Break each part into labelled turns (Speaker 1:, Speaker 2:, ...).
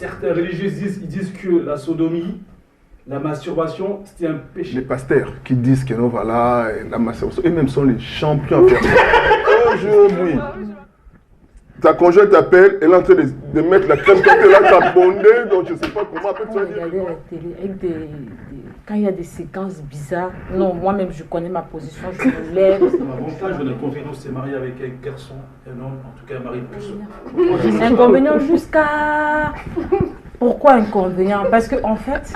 Speaker 1: Certains religieux disent que la sodomie, la masturbation, c'était un péché.
Speaker 2: Les pasteurs qui disent que non, voilà, la masturbation, eux-mêmes sont les champions à faire ça. Aujourd'hui, ta conjointe t'appelle, elle est en train de mettre la crème quand elle a ta bondée, donc je ne sais pas comment après tu vas dire.
Speaker 3: Regarder la télé avec quand il y a des séquences bizarres, non, moi-même je connais ma position, je me lève.
Speaker 1: L'avantage de la confidence, c'est marié avec un garçon, un homme, en tout cas un mari plus.
Speaker 3: Inconvénient jusqu'à... Pourquoi inconvénient? Parce que en fait,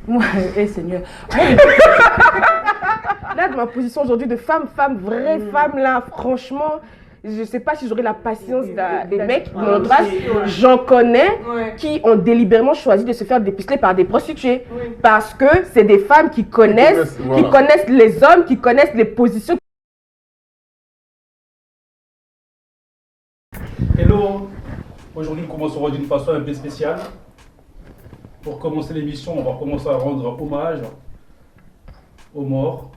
Speaker 3: moi, Seigneur,
Speaker 4: Là, de ma position aujourd'hui de femme, vraie femme, là, franchement, je ne sais pas si j'aurai la patience des mecs, mon entourage. J'en connais qui ont délibérément choisi de se faire dépuceler par des prostituées. Parce que c'est des femmes qui connaissent les hommes, qui connaissent les positions.
Speaker 1: Hello, aujourd'hui nous commencerons d'une façon un peu spéciale. Pour commencer l'émission, on va commencer à rendre hommage aux morts,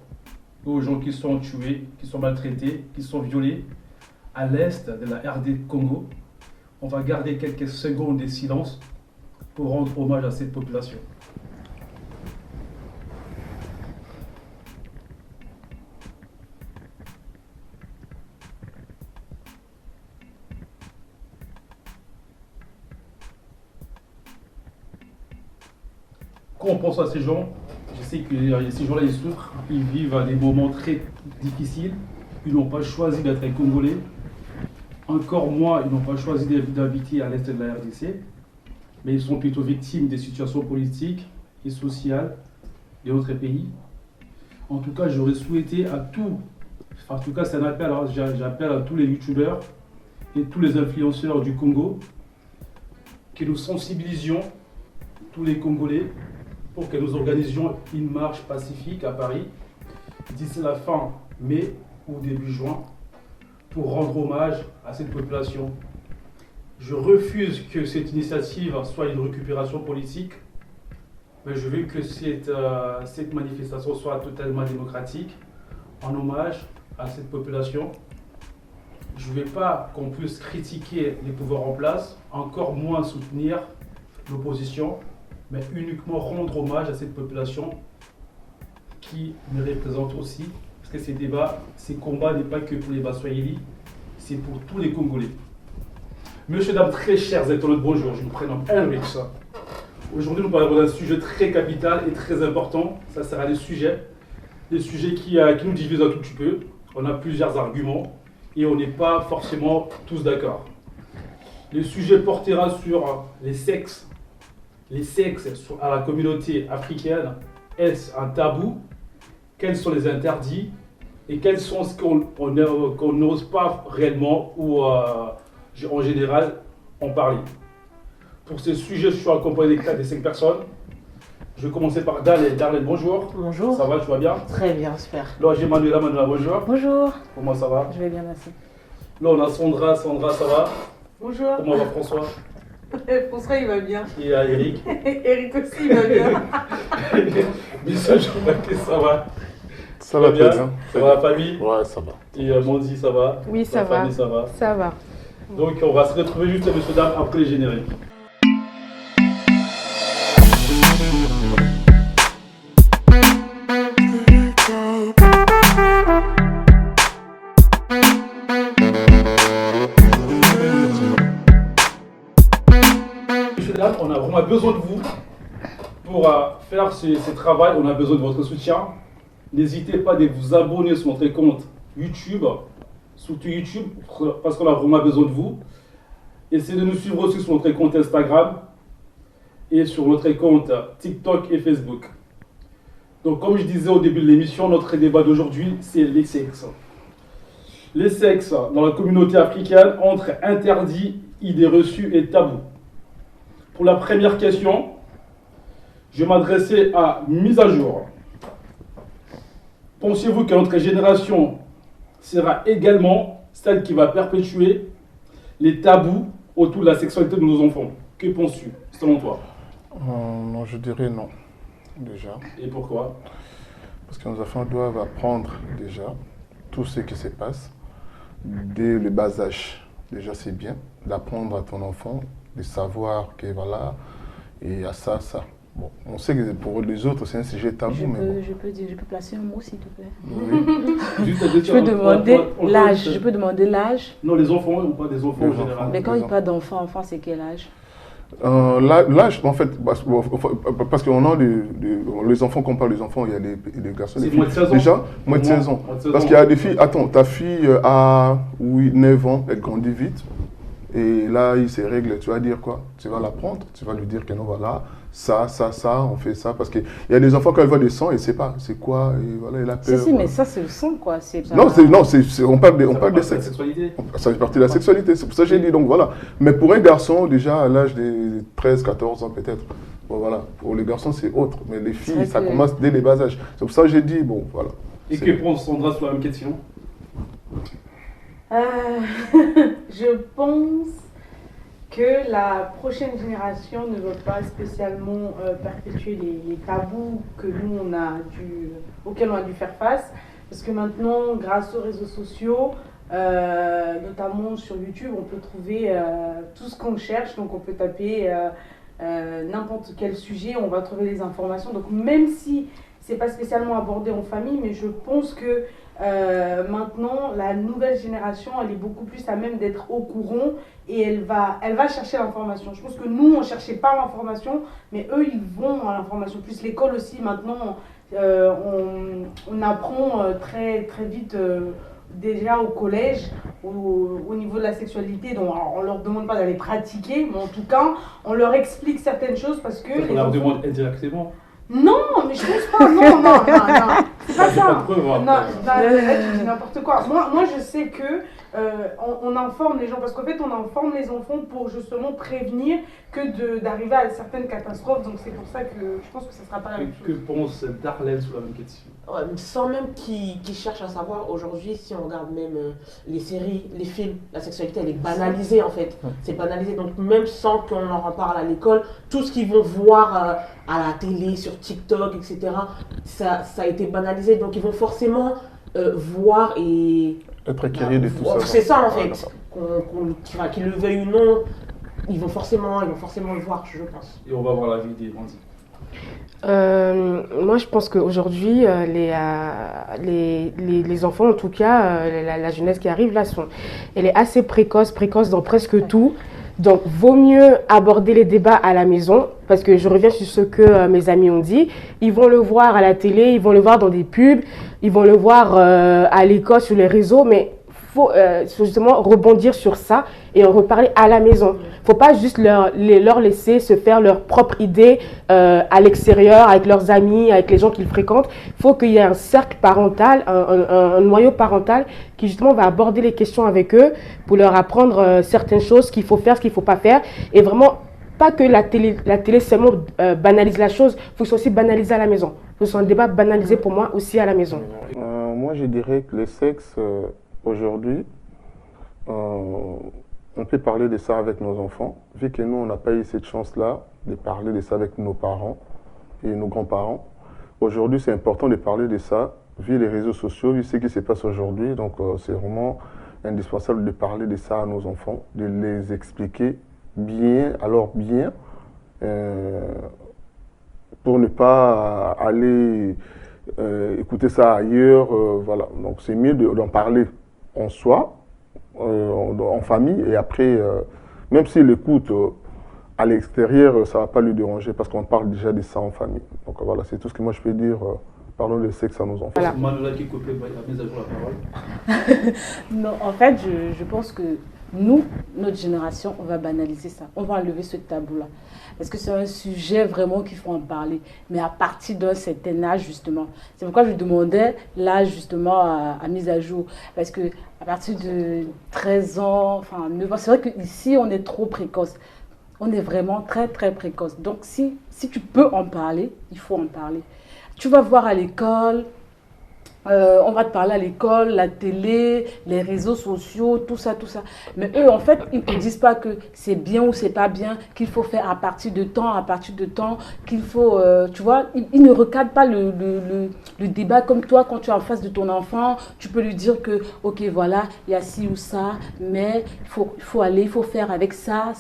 Speaker 1: aux gens qui sont tués, qui sont maltraités, qui sont violés à l'est de la RD Congo. On va garder quelques secondes de silence pour rendre hommage à cette population. Quand on pense à ces gens, je sais que ces gens-là, ils souffrent, ils vivent à des moments très difficiles. Ils n'ont pas choisi d'être Congolais. Encore moins, ils n'ont pas choisi d'habiter à l'est de la RDC. Mais ils sont plutôt victimes des situations politiques et sociales de notre pays. En tout cas, j'aurais souhaité en tout cas c'est un appel, j'appelle à tous les youtubeurs et tous les influenceurs du Congo que nous sensibilisions tous les Congolais pour que nous organisions une marche pacifique à Paris d'ici la fin mai ou début juin pour rendre hommage à cette population. Je refuse que cette initiative soit une récupération politique, mais je veux que cette manifestation soit totalement démocratique, en hommage à cette population. Je ne veux pas qu'on puisse critiquer les pouvoirs en place, encore moins soutenir l'opposition, mais uniquement rendre hommage à cette population qui me représente aussi. Parce que ces débats, ces combats n'est pas que pour les Baswahili, c'est pour tous les Congolais. Monsieur, dames, très chers internautes, bonjour, je me prénomme Henrich. Aujourd'hui, nous parlons d'un sujet très capital et très important. Ça sera des sujets qui nous divisent un tout petit peu. On a plusieurs arguments et on n'est pas forcément tous d'accord. Le sujet portera sur les sexes à la communauté africaine. Est-ce un tabou? Quels sont les interdits? Et quels sont ce qu'on n'ose pas réellement ou en général en parler? Pour ce sujet, je suis accompagné de 5 personnes. Je vais commencer par Darlene. Darlene, bonjour.
Speaker 3: Bonjour.
Speaker 1: Ça va, tu vas bien?
Speaker 3: Très bien, super.
Speaker 1: Là, j'ai Manuela. Manuela, bonjour.
Speaker 3: Bonjour.
Speaker 1: Comment ça va?
Speaker 3: Je vais bien, merci.
Speaker 1: Là, on a Sandra. Sandra, ça va?
Speaker 5: Bonjour.
Speaker 1: Comment va François?
Speaker 5: François, il va bien.
Speaker 1: Et Eric?
Speaker 5: Eric aussi, il va bien.
Speaker 1: Monsieur Jean-Baptiste, ça va?
Speaker 2: Ça va très bien.
Speaker 1: Ça va la famille?
Speaker 6: Ouais, ça va.
Speaker 1: Et Mandy, ça va?
Speaker 4: Oui, ça
Speaker 1: La
Speaker 4: va.
Speaker 1: famille, ça va?
Speaker 4: Ça va.
Speaker 1: Donc, on va se retrouver juste, messieurs, dames, après les génériques. On a vraiment besoin de vous pour faire ce travail. On a besoin de votre soutien. N'hésitez pas à vous abonner sur notre compte YouTube, surtout YouTube, parce qu'on a vraiment besoin de vous. Essayez de nous suivre aussi sur notre compte Instagram et sur notre compte TikTok et Facebook. Donc, comme je disais au début de l'émission, notre débat d'aujourd'hui, c'est les sexes. Les sexes dans la communauté africaine entre interdits, idées reçues et tabous. Pour la première question, je vais m'adresser à mise à jour. Pensez-vous que notre génération sera également celle qui va perpétuer les tabous autour de la sexualité de nos enfants? Que penses-tu, selon toi?
Speaker 2: Non, je dirais non, déjà.
Speaker 1: Et pourquoi?
Speaker 2: Parce que nos enfants doivent apprendre déjà tout ce qui se passe dès le bas âge. Déjà, c'est bien d'apprendre à ton enfant de savoir que voilà, il y a ça, ça. Bon, on sait que pour les autres, c'est un sujet tabou, mais bon.
Speaker 3: Je peux placer un mot, s'il te plaît.
Speaker 2: Oui.
Speaker 1: Juste à deux
Speaker 3: Je peux demander l'âge.
Speaker 1: tirs.
Speaker 3: Je peux demander l'âge.
Speaker 1: Non, les enfants, on parle des enfants en
Speaker 2: Les
Speaker 1: général.
Speaker 2: enfants.
Speaker 3: Mais quand il parle d'enfant, enfant, c'est quel âge?
Speaker 2: L'âge, en fait, parce qu'on a les enfants, qu'on parle des enfants, il y a des garçons, des
Speaker 1: C'est
Speaker 2: filles.
Speaker 1: moins de 16 ans.
Speaker 2: Déjà, moins de 16 ans. Parce qu'il y a des filles, attends, ta fille a 9 ans, elle grandit vite. Et là, il se règle, tu vas dire quoi? Tu vas la prendre, tu vas lui dire que non, voilà, ça, on fait ça. Parce qu'il y a des enfants, quand ils voient des sangs, ils ne savent pas c'est quoi, et voilà, il a peur.
Speaker 3: Si, mais ça, c'est le sang, quoi.
Speaker 2: Non, on parle de sexe.
Speaker 1: Sexualité.
Speaker 2: Ça fait partie de la sexualité, c'est pour ça que j'ai dit, donc voilà. Mais pour un garçon, déjà, à l'âge de 13, 14 ans peut-être, bon, voilà. Pour les garçons, c'est autre. Mais les filles, ça commence dès les bas âges. C'est pour ça que j'ai dit, bon, voilà.
Speaker 1: Et que pense Sandra sur la même question?
Speaker 3: Je pense que la prochaine génération ne va pas spécialement perpétuer les tabous que nous auxquels on a dû faire face, parce que maintenant, grâce aux réseaux sociaux, notamment sur YouTube, on peut trouver tout ce qu'on cherche. Donc on peut taper n'importe quel sujet, on va trouver des informations. Donc même si c'est pas spécialement abordé en famille, mais je pense que maintenant, la nouvelle génération, elle est beaucoup plus à même d'être au courant et elle va chercher l'information. Je pense que nous, on ne cherchait pas l'information, mais eux, ils vont à l'information. Plus l'école aussi, maintenant, on apprend très, très vite, déjà au collège, au niveau de la sexualité. Donc, on ne leur demande pas d'aller pratiquer, mais en tout cas, on leur explique certaines choses parce que...
Speaker 1: On leur demande indirectement.
Speaker 3: Non, mais je pense pas, non. C'est pas ça.
Speaker 1: Pas de preuve, hein.
Speaker 3: Non, là, tu dis n'importe quoi. Moi, je sais que on informe les gens, parce qu'en fait, on informe les enfants pour justement prévenir que d'arriver à certaines catastrophes. Donc c'est pour ça que je pense que ça sera pas la même
Speaker 1: Que
Speaker 3: chose.
Speaker 1: pense Darlene sur la même question?
Speaker 4: Ouais, sans même qu'ils cherchent à savoir, aujourd'hui, si on regarde même les séries, les films, la sexualité, elle est banalisée en fait. C'est banalisé, donc même sans qu'on en parle à l'école, tout ce qu'ils vont voir à la télé, sur TikTok, etc., ça a été banalisé. Donc ils vont forcément voir et...
Speaker 2: Être curieux de tout ça.
Speaker 4: C'est ça en
Speaker 2: Ouais,
Speaker 4: fait. Qu'ils le veuillent ou non, ils vont forcément le voir, je pense.
Speaker 1: Et on va voir la vie des bandits.
Speaker 4: Moi, je pense qu'aujourd'hui, les enfants, en tout cas, la jeunesse qui arrive là, elle est assez précoce dans presque tout. Donc, vaut mieux aborder les débats à la maison, parce que je reviens sur ce que mes amis ont dit. Ils vont le voir à la télé, ils vont le voir dans des pubs, ils vont le voir à l'école, sur les réseaux, mais faut justement rebondir sur ça et en reparler à la maison. Faut pas juste leur laisser se faire leur propre idée à l'extérieur, avec leurs amis, avec les gens qu'ils fréquentent. Faut qu'il y ait un cercle parental, un noyau parental qui justement va aborder les questions avec eux pour leur apprendre certaines choses, ce qu'il faut faire, ce qu'il faut pas faire. Et vraiment, pas que la télé seulement banalise la chose, il faut aussi banaliser à la maison. Il faut un débat banalisé pour moi aussi à la maison.
Speaker 2: Moi, je dirais que le sexe, aujourd'hui, on peut parler de ça avec nos enfants, vu que nous, on n'a pas eu cette chance-là de parler de ça avec nos parents et nos grands-parents. Aujourd'hui, c'est important de parler de ça, vu les réseaux sociaux, vu ce qui se passe aujourd'hui. Donc, c'est vraiment indispensable de parler de ça à nos enfants, de les expliquer bien, pour ne pas aller écouter ça ailleurs. Voilà. Donc, c'est mieux d'en parler en soi, en famille, et après, même s'il écoute à l'extérieur, ça ne va pas lui déranger parce qu'on parle déjà de ça en famille. Donc voilà, c'est tout ce que moi je peux dire. Parlons de sexe à nos enfants.
Speaker 3: Voilà.
Speaker 1: Manuela qui coupe la mise à jour la parole.
Speaker 3: Non, en fait, je pense que nous, notre génération, on va banaliser ça. On va enlever ce tabou-là. Parce que c'est un sujet vraiment qu'il faut en parler. Mais à partir d'un certain âge, justement. C'est pourquoi je demandais l'âge, justement, à mise à jour. Parce que à partir de 13 ans, enfin 9 ans, c'est vrai qu'ici, on est trop précoce. On est vraiment très, très précoce. Donc, si tu peux en parler, il faut en parler. Tu vas voir à l'école,
Speaker 6: on va te parler à l'école, la télé, les réseaux sociaux, tout ça, tout ça. Mais eux, en fait, ils ne te disent pas que c'est bien ou c'est pas bien, qu'il faut faire à partir de temps, qu'il faut, tu vois, ils ne recadrent pas le débat comme toi, quand tu es en face de ton enfant, tu peux lui dire que, ok, voilà, il y a ci ou ça, mais il faut aller, il faut faire avec ça,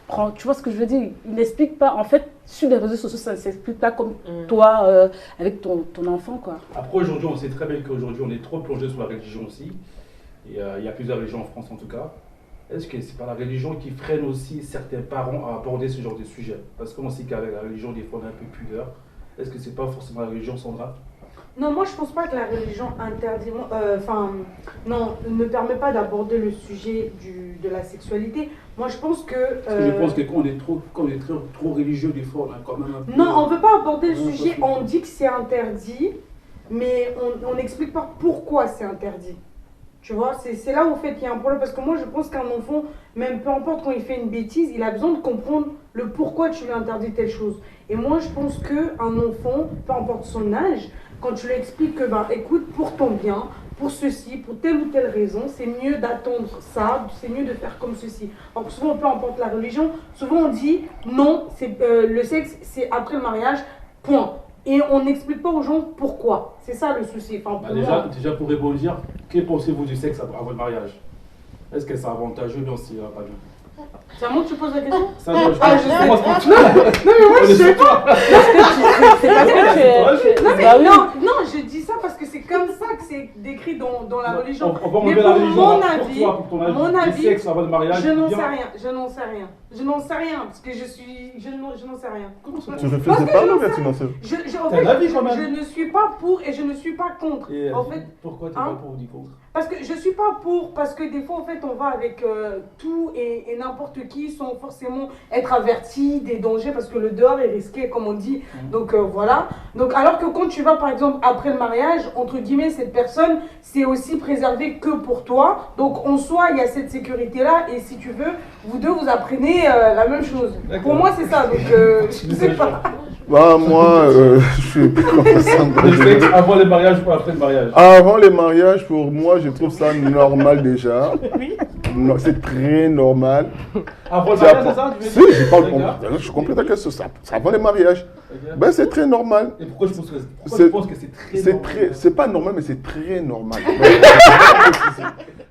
Speaker 6: prends, tu vois ce que je veux dire? Ils n'expliquent pas, en fait, sur les réseaux sociaux, ça ne s'explique pas comme toi, avec ton enfant, quoi.
Speaker 1: Après, aujourd'hui, on sait très bien qu'aujourd'hui, on est trop plongé sur la religion aussi. Et il y a plusieurs religions en France, en tout cas. Est-ce que c'est pas la religion qui freine aussi certains parents à aborder ce genre de sujet? Parce qu'on sait qu'avec la religion, des fois, on a un peu pudeur. Est-ce que c'est pas forcément la religion, Sandra?
Speaker 3: Non, moi je pense pas que la religion interdit, non, ne permet pas d'aborder le sujet de la sexualité. Moi je pense que.
Speaker 1: Parce que je pense que quand on est trop religieux, des fois, on a quand même un peu.
Speaker 3: Non, on veut pas aborder le sujet, on dit que c'est interdit, mais on n'explique pas pourquoi c'est interdit. Tu vois, c'est là où en fait il y a un problème, parce que moi je pense qu'un enfant, même peu importe quand il fait une bêtise, il a besoin de comprendre le pourquoi tu lui interdis telle chose. Et moi je pense qu'un enfant, peu importe son âge, quand tu lui expliques que, écoute, pour ton bien, pour ceci, pour telle ou telle raison, c'est mieux d'attendre ça, c'est mieux de faire comme ceci. Alors souvent, peu importe la religion, souvent on dit non, le sexe c'est après le mariage, point. Et on n'explique pas aux gens pourquoi. C'est ça le souci. Enfin,
Speaker 1: déjà pour rebondir, que pensez-vous du sexe avant le mariage? Est-ce que c'est avantageux? Non, c'est pas bien.
Speaker 3: C'est à moi que tu poses la question?
Speaker 1: Ça, moi, je
Speaker 3: sais. Non, mais moi je sais pas.
Speaker 6: C'est parce que tu es.
Speaker 3: Non, je dis ça parce que c'est comme ça que c'est décrit dans la religion.
Speaker 1: On va enlever la religion. Pour ton avis, sexe avant le mariage,
Speaker 3: je n'en sais rien. Je n'en sais rien parce que je n'en sais rien.
Speaker 1: Comment ça?
Speaker 2: Tu refais des paroles ou bien tu n'en sais
Speaker 3: rien? Je ne suis pas pour et je ne suis pas contre. En fait,
Speaker 1: pourquoi tu n'es pas pour ou dis contre?
Speaker 3: Parce que je ne suis pas pour, parce que des fois en fait on va avec tout et n'importe qui sans forcément être averti des dangers parce que le dehors est risqué comme on dit. Donc voilà. Donc alors que quand tu vas par exemple après le mariage, entre guillemets cette personne c'est aussi préservé que pour toi. Donc en soi il y a cette sécurité là et si tu veux, vous deux vous apprenez la même chose. Pour moi c'est ça. Donc je ne sais pas.
Speaker 2: Moi, je suis comme
Speaker 1: avant le mariage ou après le mariage?
Speaker 2: Avant le mariage, pour moi, je trouve ça normal déjà. Oui. C'est très normal.
Speaker 1: Avant le mariage, c'est ça?
Speaker 2: Si, je comprends ta question. C'est avant le mariage. Ben, c'est très normal.
Speaker 1: Et pourquoi tu penses que c'est très normal?
Speaker 2: C'est pas normal, mais c'est très normal.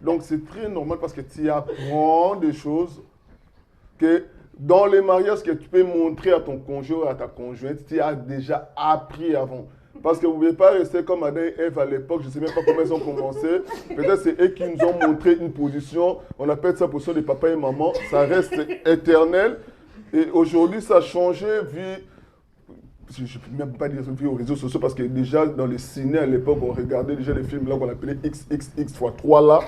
Speaker 2: Donc, c'est très normal parce que tu apprends des choses que dans les mariages que tu peux montrer à ton conjoint, à ta conjointe, tu as déjà appris avant. Parce que vous ne pouvez pas rester comme Adam et Ève à l'époque, je ne sais même pas comment ils ont commencé. Peut-être c'est eux qui nous ont montré une position, on appelle ça position de papa et maman, ça reste éternel. Et aujourd'hui, ça a changé, vu, je ne peux même pas dire vu aux réseaux sociaux, parce que déjà dans les ciné à l'époque, on regardait déjà les films là qu'on appelait XXX×3 là.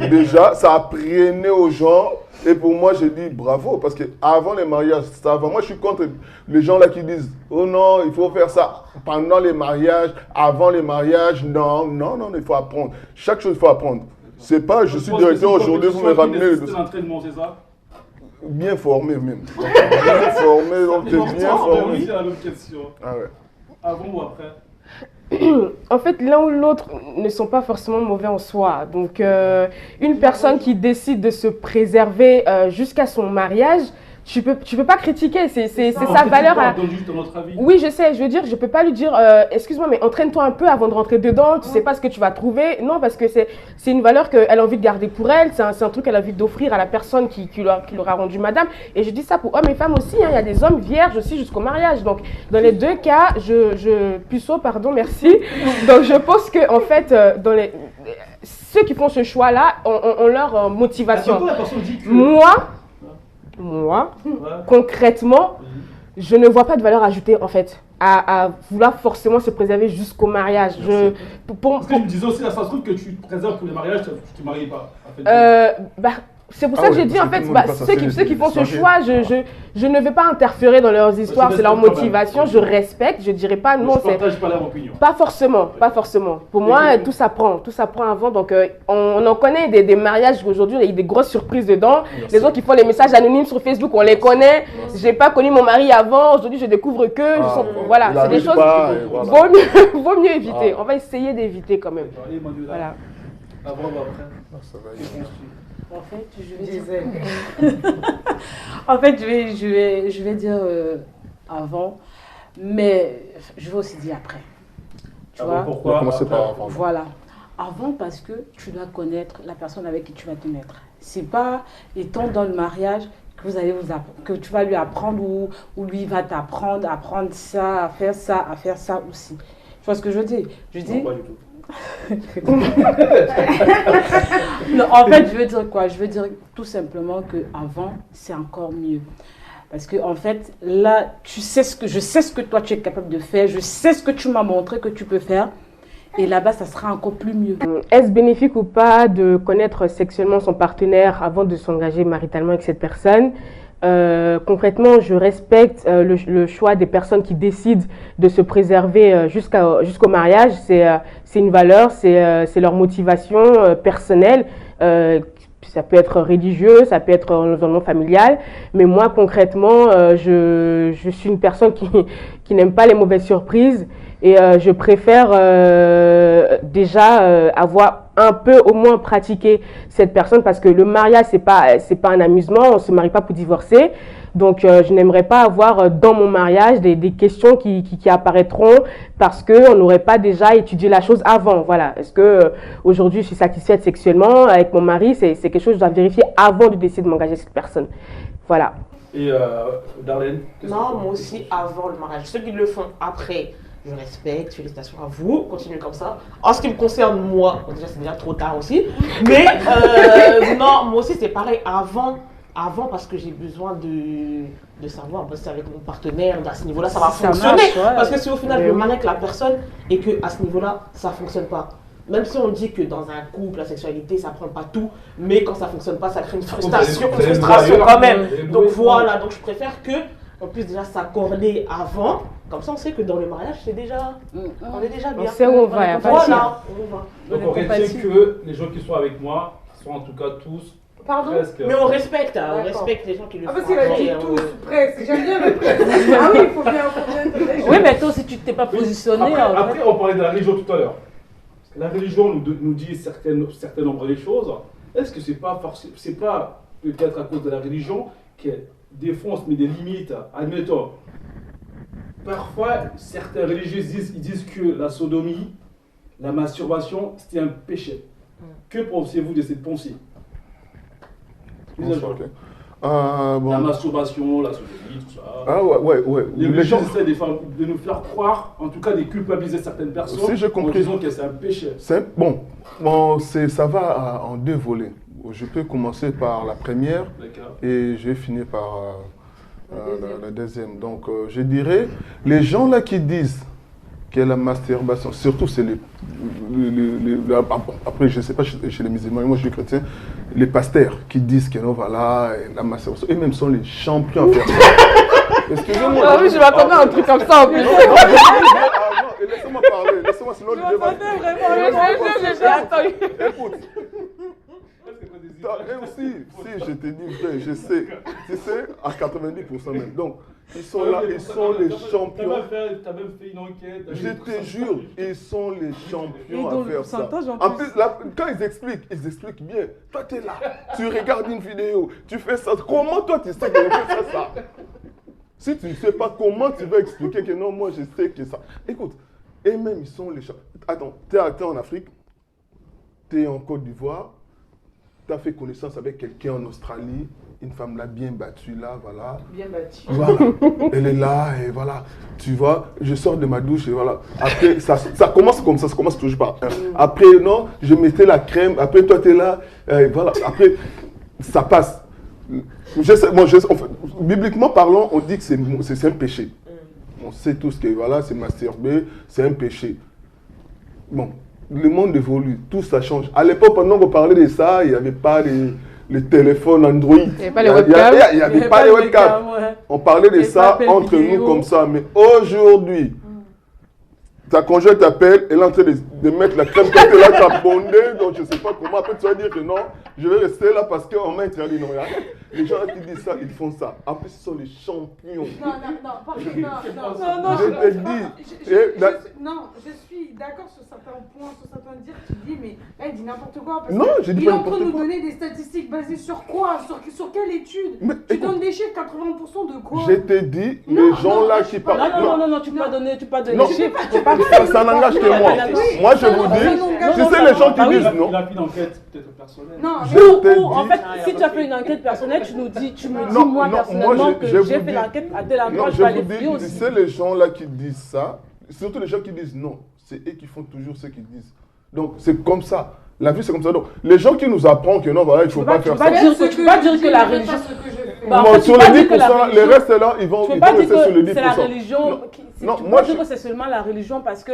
Speaker 2: Déjà, ça apprenait aux gens. Et pour moi, je dis bravo, parce qu'avant les mariages, ça va. Moi, je suis contre les gens là qui disent oh non, il faut faire ça pendant les mariages, avant les mariages. Non, il faut apprendre. Chaque chose, il faut apprendre. C'est pas, je suis directeur aujourd'hui, vous me ramenez.
Speaker 1: C'est l'entraînement, c'est ça?
Speaker 2: Bien formé même. Bien formé, donc tu es bien formé.
Speaker 1: C'est la même question.
Speaker 2: Ah ouais.
Speaker 1: Avant ou après?
Speaker 4: En fait, l'un ou l'autre ne sont pas forcément mauvais en soi. Donc, une personne qui décide de se préserver jusqu'à son mariage, tu peux pas critiquer, c'est sa valeur.
Speaker 1: Juste notre avis.
Speaker 4: Oui, je sais, je veux dire, je peux pas lui dire, excuse-moi, mais entraîne-toi un peu avant de rentrer dedans, tu sais pas ce que tu vas trouver. Non, parce que c'est une valeur qu'elle a envie de garder pour elle, c'est un truc qu'elle a envie d'offrir à la personne qui l'aura rendu madame. Et je dis ça pour hommes et femmes aussi, hein. Il y a des hommes vierges aussi jusqu'au mariage. Donc, dans les deux cas, puceau, pardon, merci. Donc, je pense que, en fait, ceux qui font ce choix-là ont leur motivation. Moi, concrètement, je ne vois pas de valeur ajoutée en fait à vouloir forcément se préserver jusqu'au mariage.
Speaker 1: Parce que je me disais aussi, ça se trouve que tu te préserves pour le mariage, tu ne te maries pas.
Speaker 4: C'est pour ça que j'ai dit, en fait, ceux qui font ce choix, je ne vais pas interférer dans leurs histoires, c'est leur motivation, je respecte, je dirais pas non.
Speaker 1: Je partage pas leur opinion.
Speaker 4: Pas forcément. Pour moi, tout s'apprend avant. Donc, on en connaît des mariages aujourd'hui, il y a des grosses surprises dedans. Les gens qui font les messages anonymes sur Facebook, on les connaît. J'ai pas connu mon mari avant, aujourd'hui je découvre que. Voilà, c'est des choses. Vaut mieux éviter. On va essayer d'éviter quand même. Voilà.
Speaker 1: Avant ou après?
Speaker 6: En fait, je vais dire avant, mais je vais aussi dire après. Tu vois?
Speaker 1: Pourquoi?
Speaker 2: Commencer par avant.
Speaker 6: Voilà. Avant, parce que tu dois connaître la personne avec qui tu vas te mettre. C'est pas étant dans le mariage que tu vas lui apprendre ou lui va t'apprendre à apprendre ça, à faire ça aussi. Tu vois ce que je veux dire? Je dis.
Speaker 1: Non, pas du tout.
Speaker 6: Non, en fait, je veux dire quoi? Je veux dire tout simplement qu'avant, c'est encore mieux. Parce que en fait, là, je sais ce que toi tu es capable de faire, je sais ce que tu m'as montré que tu peux faire. Et là-bas, ça sera encore plus mieux.
Speaker 4: Est-ce bénéfique ou pas de connaître sexuellement son partenaire avant de s'engager maritalement avec cette personne? Concrètement, je respecte le choix des personnes qui décident de se préserver jusqu'au mariage. C'est une valeur, c'est leur motivation personnelle. Ça peut être religieux, ça peut être en environnement familial. Mais moi, concrètement, je suis une personne qui n'aime pas les mauvaises surprises. Et je préfère déjà avoir un peu au moins pratiqué cette personne parce que le mariage, c'est pas un amusement, on ne se marie pas pour divorcer. Donc, je n'aimerais pas avoir dans mon mariage des questions qui apparaîtront parce qu'on n'aurait pas déjà étudié la chose avant. Voilà. Est-ce que aujourd'hui je suis satisfaite sexuellement avec mon mari? C'est quelque chose que je dois vérifier avant de décider de m'engager avec cette personne. Voilà.
Speaker 1: Et Darlene?
Speaker 7: Non, moi aussi avant le mariage. Ceux qui le font après, je respecte, félicitations à vous, continuez comme ça. En ce qui me concerne, moi, déjà c'est déjà trop tard aussi, mais non, moi aussi c'est pareil, avant parce que j'ai besoin de savoir bosser avec mon partenaire, à ce niveau-là ça va fonctionner.
Speaker 6: Marche, ouais.
Speaker 7: Parce que si au final je me marie avec la personne et qu'à ce niveau-là ça ne fonctionne pas, même si on dit que dans un couple, la sexualité, ça prend pas tout, mais quand ça ne fonctionne pas, ça crée une frustration quand même. Donc voilà, donc je préfère qu'on puisse déjà s'accorder avant. Comme ça, on sait que dans le mariage, on est déjà bien.
Speaker 4: On sait où on va.
Speaker 7: Voilà, on va.
Speaker 1: Donc on retient que les gens qui sont avec moi sont en tout cas tous presque...
Speaker 7: Mais on respecte les gens qui le font.
Speaker 5: Ah, parce qu'il a dit tous, presque. J'aime bien le presque. Ah oui, il faut bien comprendre.
Speaker 6: Oui, mais toi, si tu ne t'es pas positionné...
Speaker 1: Après, on parlait de la religion tout à l'heure. La religion nous dit certains nombres de choses. Est-ce que c'est pas peut-être à cause de la religion qu'elle défonce mais des limites? Admettons, parfois certains religieux disent que la sodomie, la masturbation, c'était un péché. Que pensez-vous de cette pensée?
Speaker 2: La
Speaker 1: masturbation, la sodomie, tout ça.
Speaker 2: Ah ouais.
Speaker 1: Les gens essaient de nous faire croire, en tout cas de culpabiliser certaines personnes
Speaker 2: si j'ai compris,
Speaker 1: en disant que c'est un péché.
Speaker 2: Ça va en deux volets. Je peux commencer par la première et je vais finir par la deuxième. Donc je dirais, les gens là qui disent que la masturbation, surtout c'est après je ne sais pas chez les musulmans, moi je suis chrétien, les pasteurs qui disent que non voilà, la masturbation, eux-mêmes sont les champions à faire ça. Excusez-moi.
Speaker 4: Ah oui, je m'attendais à un truc comme ça en plus.
Speaker 2: Laissez-moi parler, laissez-moi sinon le débat. Si, je te dis, frère, je sais. Tu sais, à 90% même. Donc, ils sont là, ils sont les champions.
Speaker 1: T'as même fait une enquête.
Speaker 2: Je te jure, ils sont les champions à faire ça.
Speaker 6: En
Speaker 2: plus, quand ils expliquent bien. Toi, tu es là, tu regardes une vidéo, tu fais ça. Comment toi, tu sais que je fais ça? Si tu ne sais pas comment tu vas expliquer que non, moi, je sais que ça. Écoute, eux-mêmes, ils sont les champions. Attends, tu es en Afrique, tu es en Côte d'Ivoire. Tu as fait connaissance avec quelqu'un en Australie, une femme là bien battue, là, voilà.
Speaker 5: Bien battue.
Speaker 2: Voilà, elle est là, et voilà. Tu vois, je sors de ma douche, et voilà. Après, ça commence comme ça commence toujours par un. Après, non, je mettais la crème, après, toi, tu es là, et voilà. Après, ça passe. Bibliquement parlant, on dit que c'est un péché. On sait tous que, voilà, c'est masturber, c'est un péché. Bon. Le monde évolue, tout ça change. À l'époque, pendant qu'on parlait de ça, il n'y avait pas les téléphones Android.
Speaker 4: Il n'y avait pas les webcams.
Speaker 2: Il n'y avait pas les webcams. On parlait de ça entre nous comme ça. Mais aujourd'hui, ta conjointe t'appelle, elle est en train de mettre la crème quand elle a ta bondée, donc je ne sais pas comment. Après, tu vas dire que non, je vais rester là parce qu'on m'a interdit. Non, regarde. Les gens qui disent ça, ils font ça. En plus, ils sont les champions.
Speaker 5: Non,
Speaker 2: Je te dis.
Speaker 5: Non, je suis d'accord sur certains points, sur certains dires. Tu dis, mais là, il dit n'importe quoi. Parce
Speaker 2: Non, je dis
Speaker 5: il
Speaker 2: pas
Speaker 5: est en train
Speaker 2: n'importe
Speaker 5: de nous
Speaker 2: quoi.
Speaker 5: donner des statistiques basées sur quoi? Sur quelle étude?
Speaker 2: Mais
Speaker 5: Tu
Speaker 2: écoute,
Speaker 5: donnes des chiffres, 80% de quoi?
Speaker 2: je te dis,
Speaker 5: Non,
Speaker 2: les gens
Speaker 5: non,
Speaker 2: là
Speaker 5: je
Speaker 2: qui
Speaker 5: suis pas
Speaker 2: parlent.
Speaker 6: Non, tu peux pas donner
Speaker 2: Non,
Speaker 6: les chiffres.
Speaker 2: ça n'engage que moi.
Speaker 5: Oui,
Speaker 2: Moi, je
Speaker 5: ça
Speaker 2: vous
Speaker 5: n'engage
Speaker 2: dis,
Speaker 5: pas.
Speaker 2: tu sais, les gens qui
Speaker 6: Ah oui.
Speaker 2: disent non.
Speaker 1: Il a fait une enquête peut-être personnelle.
Speaker 5: Non,
Speaker 2: Je
Speaker 5: mais
Speaker 2: te
Speaker 6: Ou, en
Speaker 2: dis-
Speaker 6: fait, si tu as fait une enquête personnelle, tu me dis
Speaker 2: Non,
Speaker 6: moi
Speaker 2: non,
Speaker 6: personnellement
Speaker 2: moi,
Speaker 6: que
Speaker 2: je vous
Speaker 6: j'ai
Speaker 2: dis-
Speaker 6: fait l'enquête à tel
Speaker 2: Non,
Speaker 6: endroit, je
Speaker 2: je
Speaker 6: vais aller
Speaker 2: vous
Speaker 6: fouiller
Speaker 2: dis,
Speaker 6: aussi.
Speaker 2: c'est les gens là qui disent ça, surtout les gens qui disent non, c'est eux qui font toujours ce qu'ils disent. Donc c'est comme ça. La vie c'est comme ça. Donc les gens qui nous apprennent que non, voilà, il ne faut pas faire ça.
Speaker 6: Tu peux pas dire que la religion. Bah, en
Speaker 2: Bon,
Speaker 6: fait, tu
Speaker 2: sur
Speaker 6: peux pas
Speaker 2: les
Speaker 6: dire que la
Speaker 2: 10%, les
Speaker 6: religion-
Speaker 2: restes là, ils vont
Speaker 6: Tu peux pas dire
Speaker 2: rester sur les
Speaker 6: que
Speaker 2: 10%.
Speaker 6: c'est la religion.
Speaker 2: Non,
Speaker 6: Tu
Speaker 2: non,
Speaker 6: peux
Speaker 2: moi
Speaker 6: pas dire
Speaker 2: je...
Speaker 6: que c'est seulement la religion parce que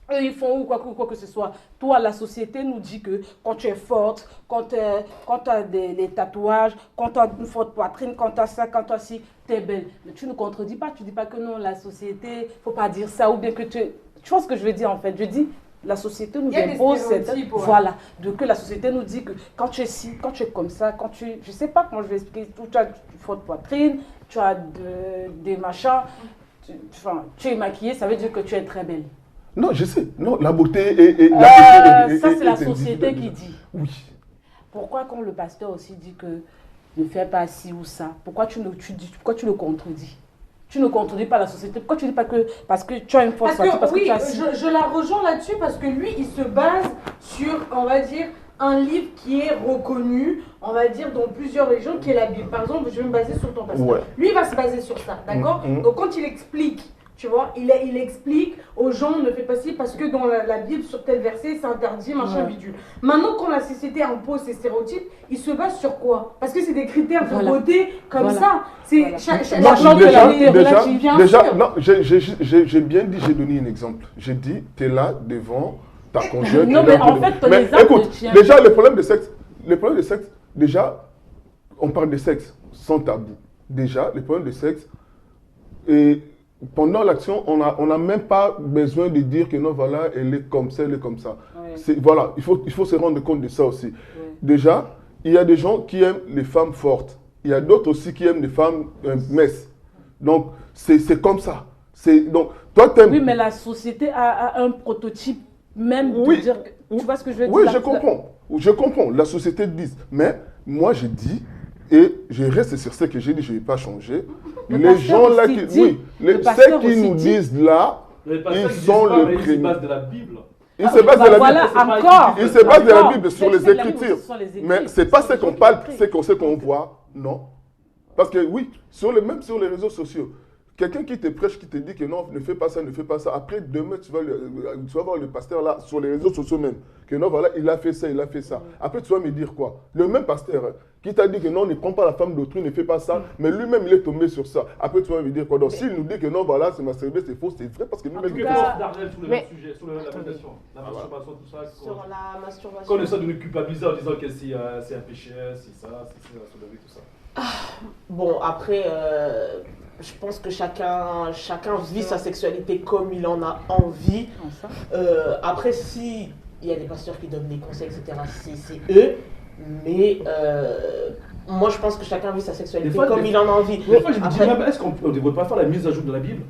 Speaker 6: eux ils font ou quoi que ce soit. Toi, la société nous dit que quand tu es forte, quand tu as des tatouages, quand tu as une forte poitrine, quand tu as ça, quand tu as ci, tu es belle. Mais tu ne contredis pas, tu dis pas que non, la société, faut pas dire ça ou bien que tu vois ce que je veux dire en fait. Je dis la société nous
Speaker 5: Il y a des
Speaker 6: impose cette
Speaker 5: stéréotypes, ouais.
Speaker 6: voilà, de que la société nous dit que quand tu es ci, quand tu es comme ça, quand tu je sais pas comment je vais expliquer, tu as une forte poitrine, tu as des machins, tu es maquillée, ça veut dire que tu es très belle.
Speaker 2: Non, je sais. Non, la beauté et
Speaker 6: Ça, c'est la société qui dit.
Speaker 2: Oui.
Speaker 6: Pourquoi quand le pasteur aussi dit que ne fais pas ci ou ça, pourquoi tu le contredis? Tu ne contredis pas la société. Pourquoi tu ne dis pas que parce que tu as une force
Speaker 5: Parce que,
Speaker 6: parce que
Speaker 5: oui,
Speaker 6: tu as ci?
Speaker 5: je la rejoins là-dessus parce que lui, il se base sur, on va dire, un livre qui est reconnu, on va dire, dans plusieurs régions, qui est la Bible. Par exemple, je vais me baser sur ton pasteur.
Speaker 2: Ouais.
Speaker 5: Lui, il va se baser sur ça, d'accord? Donc, quand il explique, tu vois, il explique aux gens, ne fais pas ci parce que dans la Bible, sur tel verset, c'est interdit, machin, bidule. Maintenant, quand la société impose ces stéréotypes, il se base sur quoi? Parce que c'est des critères de beauté comme ça. C'est
Speaker 2: Non, déjà,
Speaker 5: non,
Speaker 2: j'ai bien dit, j'ai donné un exemple. J'ai dit, tu es là devant ta conjointe.
Speaker 6: Non, mais en fait, ton
Speaker 2: mais
Speaker 6: exemple
Speaker 2: écoute,
Speaker 6: ne tient
Speaker 2: déjà, le problème de sexe, déjà, on parle de sexe sans tabou. Déjà, le problème de sexe, et pendant l'action, on n'a même pas besoin de dire que non, voilà, elle est comme ça, elle est comme ça.
Speaker 6: Ouais.
Speaker 2: Voilà, il faut se rendre compte de ça aussi. Déjà, il y a des gens qui aiment les femmes fortes. Il y a d'autres aussi qui aiment les femmes minces. Donc, c'est comme ça. Donc, toi, t'aimes...
Speaker 6: Oui, mais la société a un prototype même de
Speaker 2: Oui.
Speaker 6: dire... Tu vois ce que je veux dire?
Speaker 2: Oui, je comprends. Je comprends. La société dit. Mais moi, je dis, et je reste sur ce que j'ai dit, je ne vais pas changer.
Speaker 6: Le
Speaker 2: Les
Speaker 6: pasteur
Speaker 2: gens là
Speaker 6: aussi
Speaker 2: qui...
Speaker 6: dit-
Speaker 2: Oui,
Speaker 6: le pasteur
Speaker 2: ceux qui
Speaker 6: aussi
Speaker 2: nous
Speaker 6: dit-
Speaker 2: disent là,
Speaker 1: Les pasteurs,
Speaker 2: ils
Speaker 1: disent
Speaker 2: sont
Speaker 1: pas,
Speaker 2: le
Speaker 1: mais ils se
Speaker 2: premier.
Speaker 1: basent de la Bible.
Speaker 2: Ils se basent de la
Speaker 6: Voilà,
Speaker 2: Bible.
Speaker 6: encore.
Speaker 2: Ils se basent de la
Speaker 6: Encore.
Speaker 2: Bible sur
Speaker 6: Mais
Speaker 2: les
Speaker 6: c'est la Bible,
Speaker 2: Écritures.
Speaker 6: ce sont les Écrits.
Speaker 2: Mais c'est pas
Speaker 6: Ce
Speaker 2: ce
Speaker 6: sont
Speaker 2: qu'on
Speaker 6: les
Speaker 2: parle,
Speaker 6: Écrits.
Speaker 2: ce qu'on voit, non. Parce que oui, même sur les réseaux sociaux, quelqu'un qui te prêche, qui te dit que non, ne fais pas ça, ne fais pas ça. Après, demain, tu vas voir le pasteur là, sur les réseaux sociaux même, que non, voilà, il a fait ça, il a fait ça. Après, tu vas me dire quoi? Le même pasteur qui t'a dit que non, ne prends pas la femme d'autrui, ne fais pas ça, mais lui-même, il est tombé sur ça. Après, tu vas me dire quoi? Donc, s'il nous dit que non, voilà, c'est masturber, c'est faux, c'est vrai, parce que nous-mêmes,
Speaker 1: Que
Speaker 6: cas-
Speaker 1: pense Darnel sur le
Speaker 4: Mais-
Speaker 1: sujet, sur la masturbation, la masturbation, tout ça.
Speaker 7: Sur la masturbation.
Speaker 1: Quand on essaie de nous culpabiliser en disant que c'est un péché, c'est ça, c'est la sodomie, tout ça.
Speaker 7: Bon, après, je pense que chacun vit sa sexualité comme il en a envie. Après, si il y a des pasteurs qui donnent des conseils, etc., c'est eux. Mais moi, je pense que chacun vit sa sexualité
Speaker 1: Des fois,
Speaker 7: comme il en a envie.
Speaker 1: Des fois, je me dis
Speaker 7: Après-
Speaker 1: même, est-ce qu'on ne devrait pas faire la mise à jour de la Bible?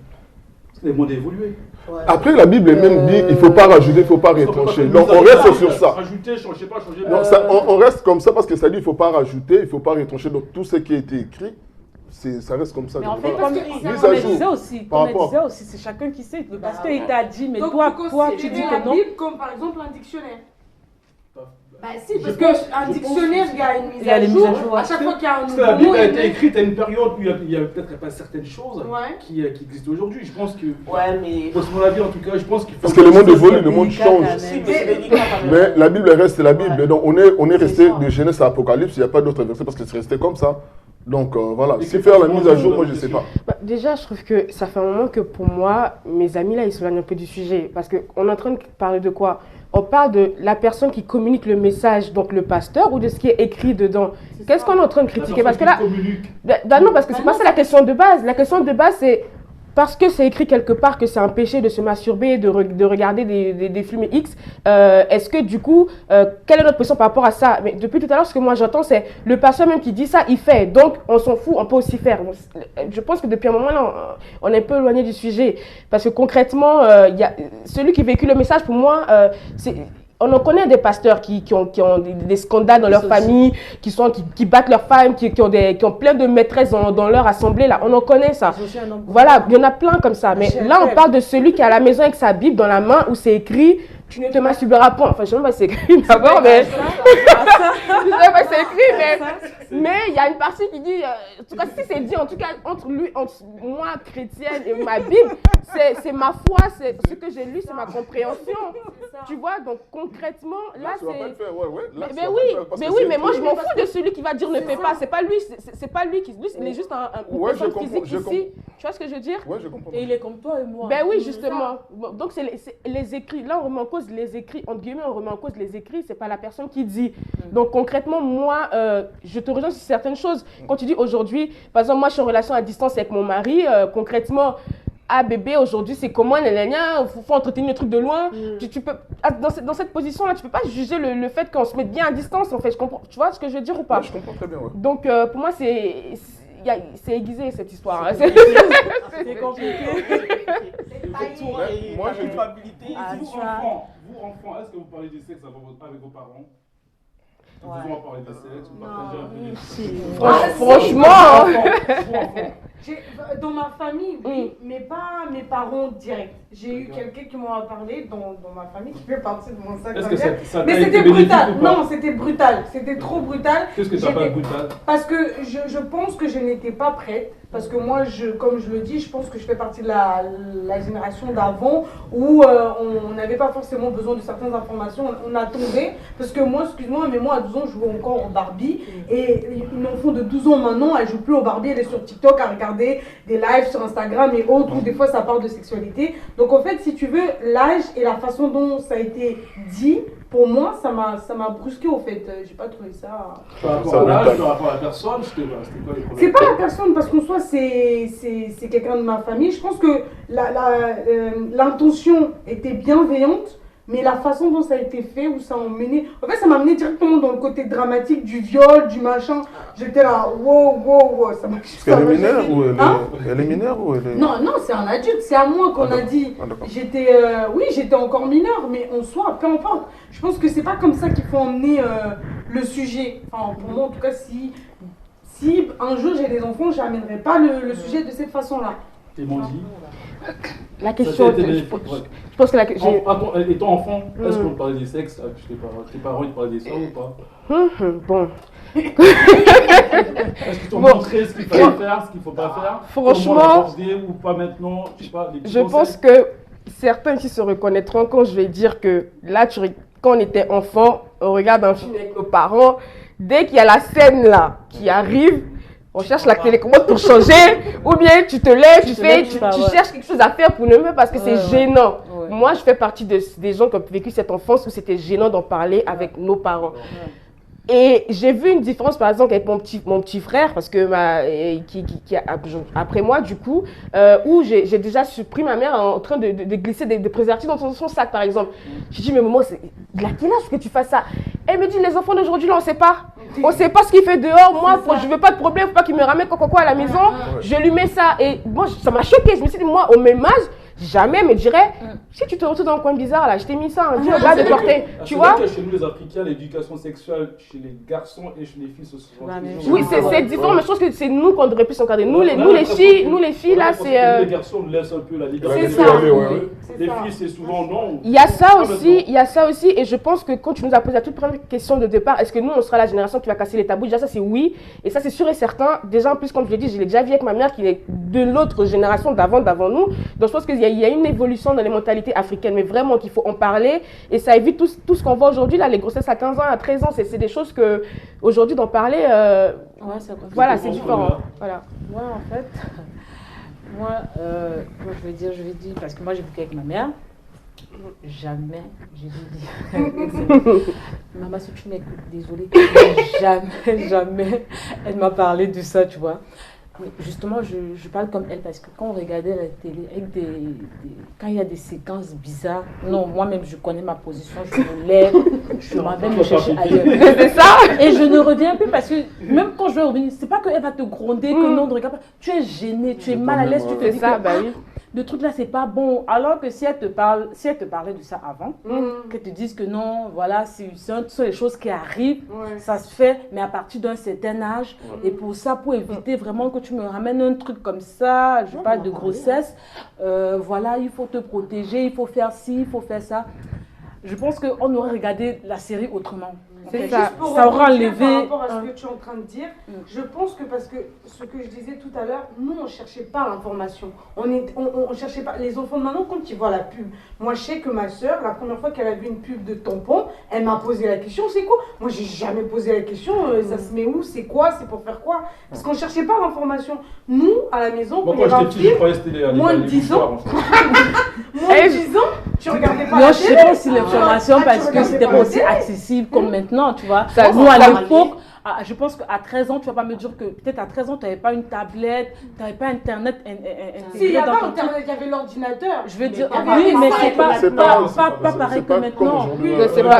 Speaker 1: Parce que les mots d'évoluer.
Speaker 7: Ouais.
Speaker 2: Après, la Bible elle-même dit il ne faut pas rajouter, il ne faut pas retrancher. Donc, on reste sur ça.
Speaker 1: Rajouter, changer, pas changer.
Speaker 2: Non, ça, on reste comme ça parce que ça dit il ne faut pas rajouter, il ne faut pas retrancher. Donc, tout ce qui a été écrit, ça reste comme ça.
Speaker 6: Mais
Speaker 2: Donc,
Speaker 6: en fait,
Speaker 2: voilà.
Speaker 6: comme
Speaker 2: Mise
Speaker 6: comme
Speaker 2: à
Speaker 6: elle
Speaker 2: jour.
Speaker 6: disait aussi,
Speaker 2: Par
Speaker 6: comme elle
Speaker 2: rapport.
Speaker 6: disait aussi, c'est chacun qui sait. Le pasteur,
Speaker 7: ouais.
Speaker 6: il t'a dit, mais
Speaker 5: Donc,
Speaker 6: toi,
Speaker 5: vous
Speaker 6: tu dis
Speaker 5: considérez
Speaker 6: que
Speaker 5: la
Speaker 6: non.
Speaker 5: Bible comme par exemple un dictionnaire. Bah si,
Speaker 1: Je
Speaker 5: parce
Speaker 1: pense-
Speaker 5: qu'un
Speaker 1: je
Speaker 5: dictionnaire,
Speaker 1: pense-
Speaker 5: il y a une mise
Speaker 6: Il y a
Speaker 5: à
Speaker 6: les
Speaker 5: jour.
Speaker 6: mises à jour,
Speaker 5: À
Speaker 6: ouais.
Speaker 5: chaque fois qu'il y a un
Speaker 1: Parce que la
Speaker 5: nouveau
Speaker 1: Bible
Speaker 5: mot,
Speaker 1: a
Speaker 5: il
Speaker 1: été
Speaker 5: met-
Speaker 1: écrite à une période où il y a peut-être pas certaines choses
Speaker 5: Ouais.
Speaker 1: qui existent aujourd'hui. Je pense que,
Speaker 7: Ouais, mais.
Speaker 1: pour mon avis en tout cas, je pense qu'il faut.
Speaker 2: Parce que le monde évolue, le monde
Speaker 6: délicat,
Speaker 2: change.
Speaker 6: quand
Speaker 7: Si,
Speaker 6: même.
Speaker 7: mais c'est délicat quand même.
Speaker 2: Mais la Bible reste la Bible.
Speaker 7: Ouais.
Speaker 2: Donc, on est resté
Speaker 7: ça.
Speaker 2: de Genèse à Apocalypse, il n'y a pas d'autre verset parce que c'est resté comme ça. Donc, voilà.
Speaker 1: Et
Speaker 2: Si
Speaker 1: que
Speaker 2: faire la
Speaker 1: franchement,
Speaker 2: mise à jour, moi, je ne sais pas.
Speaker 4: Bah, déjà, je trouve que ça fait un moment que pour moi, mes amis là, ils s'éloignent un peu du sujet. Parce qu'on est en train de parler de quoi? on parle de la personne qui communique le message, donc le pasteur, ou de ce qui est écrit dedans. Qu'est-ce qu'on est en train de critiquer? Parce que là, non, parce que c'est pas ça la question de base. La question de base, c'est parce que c'est écrit quelque part que c'est un péché de se masturber, de regarder des films X, est-ce que du coup, quelle est notre position par rapport à ça? Mais depuis tout à l'heure, ce que moi j'entends, c'est le pasteur même qui dit ça, il fait. Donc, on s'en fout, on peut aussi faire. Donc, je pense que depuis un moment là, on est un peu éloigné du sujet. Parce que concrètement, y a, celui qui véhicule le message, pour moi, on en connaît des pasteurs qui ont des scandales dans leur famille, qui battent leurs femmes, qui ont plein de maîtresses dans leur assemblée. Là. On en connaît ça. Voilà, il y en a plein comme ça. Mais là, on parle de celui qui est à la maison avec sa Bible dans la main où c'est écrit « Tu ne te masturberas pas ». Enfin, je ne sais pas si c'est écrit d'abord, mais... Je ne sais pas si c'est écrit, mais il y a une partie qui dit... en tout cas, si c'est dit, en tout cas, entre moi, chrétienne, et ma Bible, c'est ma foi, c'est ce que j'ai lu, c'est ma compréhension. Tu vois, donc concrètement, là, c'est... Mais moi, je m'en fous de celui qui va dire ne fais pas. C'est pas lui, il est juste un personne physique ici. Tu vois ce que je veux dire?
Speaker 2: Ouais, je comprends.
Speaker 6: Et il est comme toi et moi.
Speaker 4: Ben oui, justement. Donc, c'est les écrits. Là, on remet en cause les écrits. Entre guillemets, on remet en cause les écrits. C'est pas la personne qui dit. Donc, concrètement, moi, je te rejoins sur certaines choses. Quand tu dis aujourd'hui, par exemple, moi, je suis en relation à distance avec mon mari. Concrètement, ah bébé, aujourd'hui, c'est comment, il faut entretenir le truc de loin. Tu peux, dans cette position-là, tu peux pas juger le fait qu'on se mette bien à distance, en fait. Je comprends, tu vois ce que je veux dire ou pas?
Speaker 2: Ouais, je comprends très bien, ouais.
Speaker 4: Donc, pour moi, c'est aiguisé cette histoire. Hein.
Speaker 6: C'est compliqué.
Speaker 2: Moi, j'ai
Speaker 1: culpabilité. Vous, enfants, est-ce que vous parlez du sexe avec vos parents? Vous en parlez de sexe, vous partagez un peu
Speaker 4: Franchement,
Speaker 5: dans ma famille, oui, mais pas mes parents directs. J'ai eu quelqu'un qui m'en a parlé dans ma famille, qui fait partie de mon sac.
Speaker 1: Est-ce que ça
Speaker 5: mais c'était brutal. Non, c'était brutal. C'était trop brutal.
Speaker 1: Qu'est-ce que ça pas brutal?
Speaker 5: Parce que je pense que je n'étais pas prête. Parce que moi, comme je le dis, je pense que je fais partie de la génération d'avant où on n'avait pas forcément besoin de certaines informations. On attendait. Parce que moi, excuse-moi, mais moi, à 12 ans, je jouais encore au Barbie. Et une enfant de 12 ans maintenant, elle ne joue plus au Barbie. Elle est sur TikTok à regarder des lives sur Instagram et autres où des fois ça parle de sexualité. Donc en fait, si tu veux, l'âge et la façon dont ça a été dit, pour moi, ça m'a brusqué au fait. J'ai pas trouvé ça.
Speaker 1: Par rapport à l'âge, par rapport à la personne, c'était quoi les problèmes?
Speaker 5: C'est pas la personne, parce qu'en soi, c'est quelqu'un de ma famille. Je pense que l'intention était bienveillante, mais la façon dont ça a été fait, où ça a emmené. En fait, ça m'a amené directement dans le côté dramatique du viol, du machin. J'étais là, wow, ça m'a.
Speaker 2: Elle est mineure ou elle est mineure ou elle est...
Speaker 5: Non, c'est un adulte, c'est à moi qu'on a dit. J'étais encore mineure, mais en soi, peu importe. Je pense que c'est pas comme ça qu'il faut emmener le sujet. Enfin, pour moi, en tout cas, si un jour j'ai des enfants, j'amènerai pas le sujet de cette façon-là.
Speaker 1: T'es menti.
Speaker 4: La question, je pense que
Speaker 1: étant enfant, est-ce qu'on parlait des sexes avec tes parents, ils parlaient des soeurs ou pas?
Speaker 4: Bon.
Speaker 1: Est-ce qu'ils t'ont montré ce qu'il fallait faire, ce qu'il ne faut pas faire?
Speaker 4: Franchement,
Speaker 1: ou pas maintenant, je sais pas,
Speaker 4: je pense que certains qui se reconnaîtront quand je vais dire que là, quand on était enfant, on regarde un film avec nos parents, dès qu'il y a la scène là qui arrive, on cherche la télécommande pour changer, ou bien tu te lèves, tu cherches quelque chose à faire pour ne pas parce que c'est gênant. Ouais. Moi, je fais partie des gens qui ont vécu cette enfance où c'était gênant d'en parler avec nos parents. Et j'ai vu une différence, par exemple, avec mon petit frère, parce que qui après moi, du coup, où j'ai déjà surpris ma mère en train de glisser des préservatifs dans son sac, par exemple. J'ai dit, mais maman, c'est de la quel âge que tu fasses ça? Elle me dit, les enfants d'aujourd'hui, là, on ne sait pas. On ne sait pas ce qu'il fait dehors. Moi, je ne veux pas de problème, il ne faut pas qu'il me ramène quoi à la maison. Je lui mets ça. Et moi, ça m'a choquée. Je me suis dit, moi, au même âge, jamais me dirais, si tu te retrouves dans un coin bizarre là, je t'ai mis ça, dis au gars de porter, tu vois.
Speaker 1: Que chez nous les Africains, l'éducation sexuelle chez les garçons et chez les filles, c'est souvent.
Speaker 4: Oui, c'est différent, mais je pense que c'est nous qu'on devrait plus encadrer. Nous les filles là, c'est.
Speaker 1: Les garçons laissent un peu la liberté.
Speaker 5: C'est ça.
Speaker 1: Les filles, c'est souvent non.
Speaker 4: Il y a ça aussi, et je pense que quand tu nous as posé la toute première question de départ, est-ce que nous on sera la génération qui va casser les tabous? Déjà ça c'est oui, et ça c'est sûr et certain. Déjà en plus, comme je l'ai dit, je l'ai déjà vu avec ma mère qui est de l'autre génération d'avant nous. Donc je pense qu'il y a une évolution dans les mentalités africaines, mais vraiment qu'il faut en parler, et ça évite tout ce qu'on voit aujourd'hui, là, les grossesses à 15 ans, à 13 ans, c'est des choses que, aujourd'hui, d'en parler, voilà, c'est différent. Voilà.
Speaker 6: Moi, en fait, je vais dire, parce que moi, j'ai vécu avec ma mère, Jamais, je lui dis. Maman, si tu m'écoutes, désolée. Jamais, elle m'a parlé de ça, tu vois. Mais justement, je parle comme elle parce que quand on regardait la télé, avec quand il y a des séquences bizarres, non, moi-même, je connais ma position, je me lève, je m'en vais me chercher ailleurs.
Speaker 4: C'est ça.
Speaker 6: Et je ne reviens plus parce que même quand je vais revenir, c'est pas qu'elle va te gronder, que non, ne regarde pas. Tu es gêné, tu es mal à l'aise, tu te dis
Speaker 4: ça,
Speaker 6: que
Speaker 4: bah oui.
Speaker 6: le truc là, c'est pas bon. Alors que si elle te parlait de ça avant, qu'elle te dise que non, voilà, ce sont les choses qui arrivent, ça se fait, mais à partir d'un certain âge. Et pour ça, pour éviter vraiment que tu me ramènes un truc comme ça, je parle de grossesse, voilà, il faut te protéger, il faut faire ci, il faut faire ça. Je pense qu'on aurait regardé la série autrement.
Speaker 3: C'est ça.
Speaker 6: Ça aura enlevé.
Speaker 3: Par rapport à ce que tu es en train de dire, je pense que parce que ce que je disais tout à l'heure, nous on ne cherchait pas l'information. On cherchait pas. Les enfants de maintenant, quand ils voient la pub, moi je sais que ma soeur, la première fois qu'elle a vu une pub de tampon, elle m'a posé la question, c'est quoi? Moi j'ai jamais posé la question, ça se met où? C'est quoi? C'est pour faire quoi? Parce qu'on ne cherchait pas l'information. Nous, à la maison,
Speaker 1: quand il y avait un film,
Speaker 3: moins de 10 ans, moins de 10 ans, tu regardais pas
Speaker 6: Moi,
Speaker 3: la
Speaker 6: je
Speaker 3: télé.
Speaker 6: sais pas si l'information, parce que c'était pas aussi accessible comme maintenant, tu vois.
Speaker 4: Ça,
Speaker 6: Nous, à l'époque, je pense qu'à 13 ans, tu vas pas me dire que peut-être à 13 ans, tu n'avais pas une tablette, tu n'avais pas Internet
Speaker 3: Si, il n'y
Speaker 6: intégré
Speaker 3: a
Speaker 6: dans
Speaker 3: pas
Speaker 6: ton
Speaker 3: Internet,
Speaker 6: truc.
Speaker 3: il y avait l'ordinateur.
Speaker 6: Je veux dire,
Speaker 3: il y avait
Speaker 6: oui, mais c'est
Speaker 2: pas
Speaker 6: pareil que
Speaker 2: comme
Speaker 6: maintenant.
Speaker 2: aujourd'hui.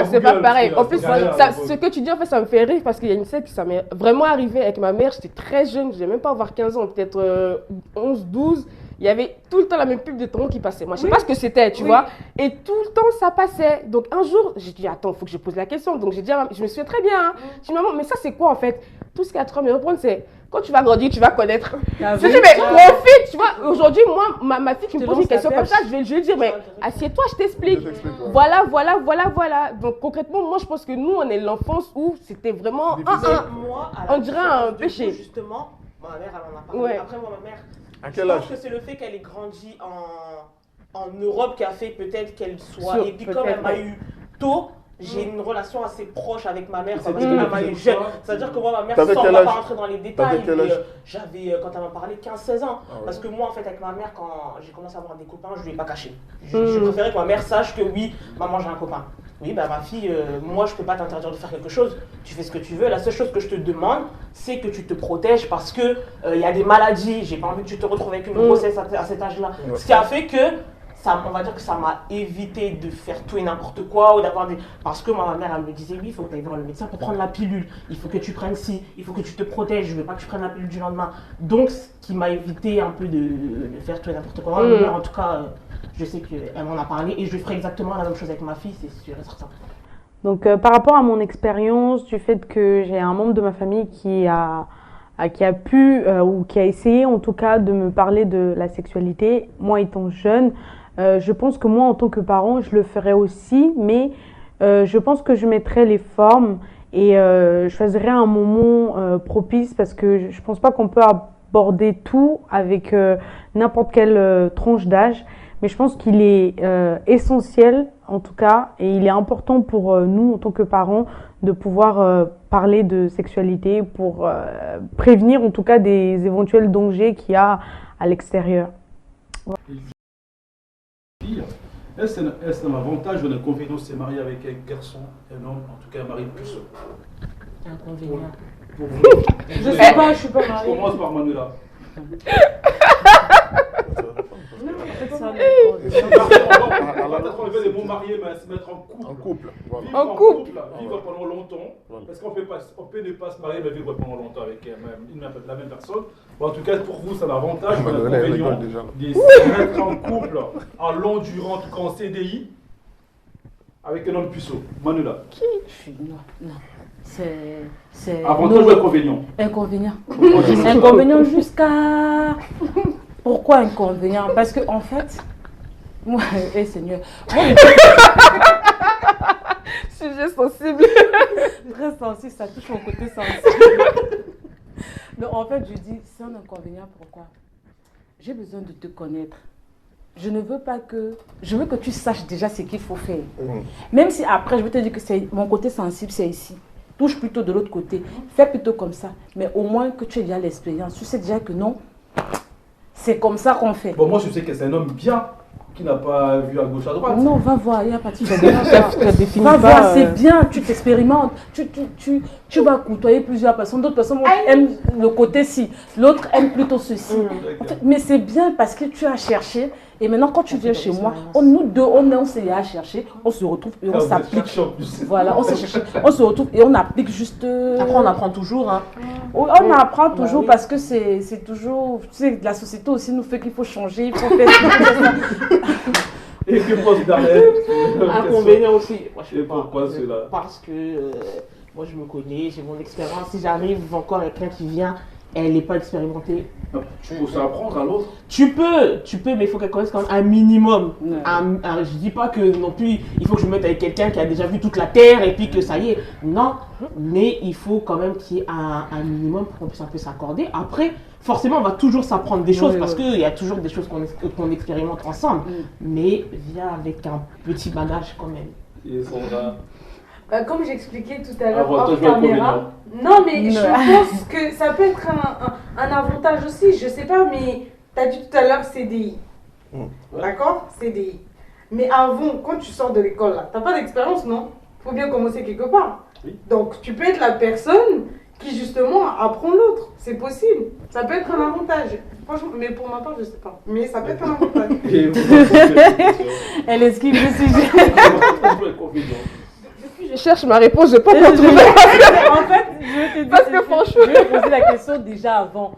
Speaker 4: C'est pas pareil. En plus,
Speaker 1: Voilà.
Speaker 4: ce que tu dis, en fait, ça me fait rire parce qu'il y a une scène qui ça m'est vraiment arrivé avec ma mère. J'étais très jeune, je devais même pas avoir 15 ans, peut-être 11, 12. Il y avait tout le temps la même pub de tampon qui passait. Moi, je sais pas ce que c'était, tu vois. Et tout le temps, ça passait. Donc, un jour, j'ai dit, attends, il faut que je pose la question. Donc, j'ai dit, je me souviens très bien. Hein. J'ai dit, maman, mais ça, c'est quoi, en fait? Tout ce qu'il y a à trop me répondre, c'est quand tu vas grandir, tu vas connaître. Je dis, mais profite, tu vois. Aujourd'hui, moi, ma fille qui me pose une question comme ça, je vais lui dire, mais assieds-toi, je t'explique. Voilà. Donc, concrètement, moi, je pense que nous, on est l'enfance où c'était vraiment on dirait un péché.
Speaker 7: Justement, ma mère, elle en a parlé.
Speaker 4: Ouais.
Speaker 7: Après, moi, ma mère,
Speaker 2: À
Speaker 7: je
Speaker 2: quel
Speaker 7: pense
Speaker 2: âge?
Speaker 7: que c'est le fait qu'elle ait grandi en Europe qui a fait peut-être qu'elle soit. Et puis, comme elle m'a eu tôt, j'ai une relation assez proche avec ma mère. Ça veut dire qu'elle m'a eu jeune. C'est-à-dire que moi, ma mère,
Speaker 2: T'avais
Speaker 7: sans
Speaker 2: quel
Speaker 7: pas
Speaker 2: âge?
Speaker 7: rentrer dans les détails,
Speaker 2: quel âge?
Speaker 7: j'avais, quand elle m'a parlé, 15-16 ans.
Speaker 2: Ah ouais.
Speaker 7: Parce que moi, en fait, avec ma mère, quand j'ai commencé à avoir des copains, je ne lui ai pas caché. Je préférais que ma mère sache que oui, maman, j'ai un copain. Oui, bah ma fille, moi je peux pas t'interdire de faire quelque chose, tu fais ce que tu veux. La seule chose que je te demande, c'est que tu te protèges parce que y a des maladies, j'ai pas envie que tu te retrouves avec une grossesse à cet âge-là. Ce qui a fait que, on va dire que ça m'a évité de faire tout et n'importe quoi ou d'avoir des... Parce que moi, ma mère, elle me disait, oui, il faut que tu ailles voir le médecin pour prendre la pilule, il faut que tu prennes ci, il faut que tu te protèges, je veux pas que tu prennes la pilule du lendemain. Donc, ce qui m'a évité un peu de faire tout et n'importe quoi. Ma mère, en tout cas... Je sais qu'elle m'en a parlé et je ferai exactement la même chose avec ma fille, c'est sûr et certain.
Speaker 5: Donc par rapport à mon expérience, du fait que j'ai un membre de ma famille qui a pu ou qui a essayé en tout cas de me parler de la sexualité, moi étant jeune, je pense que moi en tant que parent, je le ferais aussi, mais je pense que je mettrais les formes et je choisirais un moment propice parce que je pense pas qu'on peut aborder tout avec n'importe quelle tranche d'âge. Mais je pense qu'il est essentiel, en tout cas, et il est important pour nous, en tant que parents, de pouvoir parler de sexualité pour prévenir, en tout cas, des éventuels dangers qu'il y a à l'extérieur.
Speaker 1: Est-ce un avantage ou un inconvénient de se marier avec un garçon, un homme, en tout cas un mari plus?
Speaker 6: Inconvénient.
Speaker 1: Pour vous.
Speaker 3: Je sais pas, je suis pas
Speaker 1: Je
Speaker 3: mariée.
Speaker 1: commence par Manuela. On va peut-être enlever les mots mariés, mais se mettre en couple.
Speaker 2: En couple. Voilà.
Speaker 1: Vivre
Speaker 4: En couple.
Speaker 1: Vivre pendant longtemps.
Speaker 2: Voilà.
Speaker 1: Parce qu'on peut ne pas se marier, mais vivre pendant longtemps avec la même personne. Bon, en tout cas, pour vous, c'est l'avantage, mais l'inconvénient de se mettre en couple en long durant, en tout cas en CDI, avec un homme puceau. Manuela.
Speaker 6: Non. C'est
Speaker 1: Avantage ou inconvénient?
Speaker 6: Inconvénient. Inconvénient jusqu'à... Pourquoi inconvénient? Parce que en fait, moi, Seigneur,
Speaker 4: Sujet sensible.
Speaker 6: très sensible, ça touche mon côté sensible. Donc en fait, je dis, c'est un inconvénient. Pourquoi? J'ai besoin de te connaître. Je ne veux pas que... Je veux que tu saches déjà ce qu'il faut faire. Même si après, je vais te dire que c'est mon côté sensible, c'est ici. Touche plutôt de l'autre côté. Fais plutôt comme ça. Mais au moins que tu aies déjà l'expérience. Tu sais déjà que non, c'est comme ça qu'on fait.
Speaker 1: Bon, moi, je sais que c'est un homme bien qui n'a pas vu à gauche, à droite.
Speaker 6: Non, va voir, il n'y a pas de souci.
Speaker 4: Va
Speaker 6: voir, c'est bien, tu t'expérimentes, tu vas côtoyer plusieurs personnes, d'autres personnes aiment le côté ci, l'autre aime plutôt ceci. En fait, mais c'est bien parce que tu as cherché et maintenant quand tu viens chez moi, nous deux, on s'est à chercher, on se retrouve et on s'applique. Voilà, on s'est cherché, on se retrouve et on applique juste...
Speaker 7: Après on apprend toujours. Hein.
Speaker 6: On apprend toujours parce que c'est toujours... Tu sais, la société aussi nous fait qu'il faut changer, il faut faire...
Speaker 1: Et que pense Darlene?
Speaker 7: Inconvénient aussi. Moi, je
Speaker 1: et pourquoi cela?
Speaker 7: Parce que moi je me connais, j'ai mon expérience. Si j'arrive encore avec quelqu'un qui vient, elle n'est pas expérimentée.
Speaker 1: Tu peux aussi apprendre à l'autre.
Speaker 7: Tu peux, mais il faut qu'elle connaisse quand même un minimum. Je dis pas que non plus, il faut que je me mette avec quelqu'un qui a déjà vu toute la terre et puis que ça y est. Non, mais il faut quand même qu'il y ait un minimum pour qu'on puisse un peu s'accorder. Après, forcément, on va toujours s'apprendre des choses parce qu'il y a toujours des choses qu'on expérimente ensemble. Mais viens avec un petit bagage quand même.
Speaker 1: Et Sandra?
Speaker 3: Comme j'expliquais tout à l'heure hors caméra, non mais je pense que ça peut être un avantage aussi, je sais pas, mais tu as dit tout à l'heure CDI, d'accord? CDI. Mais avant, quand tu sors de l'école là, t'as pas d'expérience, non? Faut bien commencer quelque part. Oui. Donc tu peux être la personne qui justement apprend l'autre, c'est possible. Ça peut être un avantage. Franchement, mais pour ma part, je sais pas. Mais ça peut être un avantage.
Speaker 6: Elle esquive le sujet.
Speaker 4: Je cherche ma réponse, je ne peux pas trouver.
Speaker 6: En fait, je te dis,
Speaker 4: parce que franchement,
Speaker 6: je lui ai posé la question déjà avant,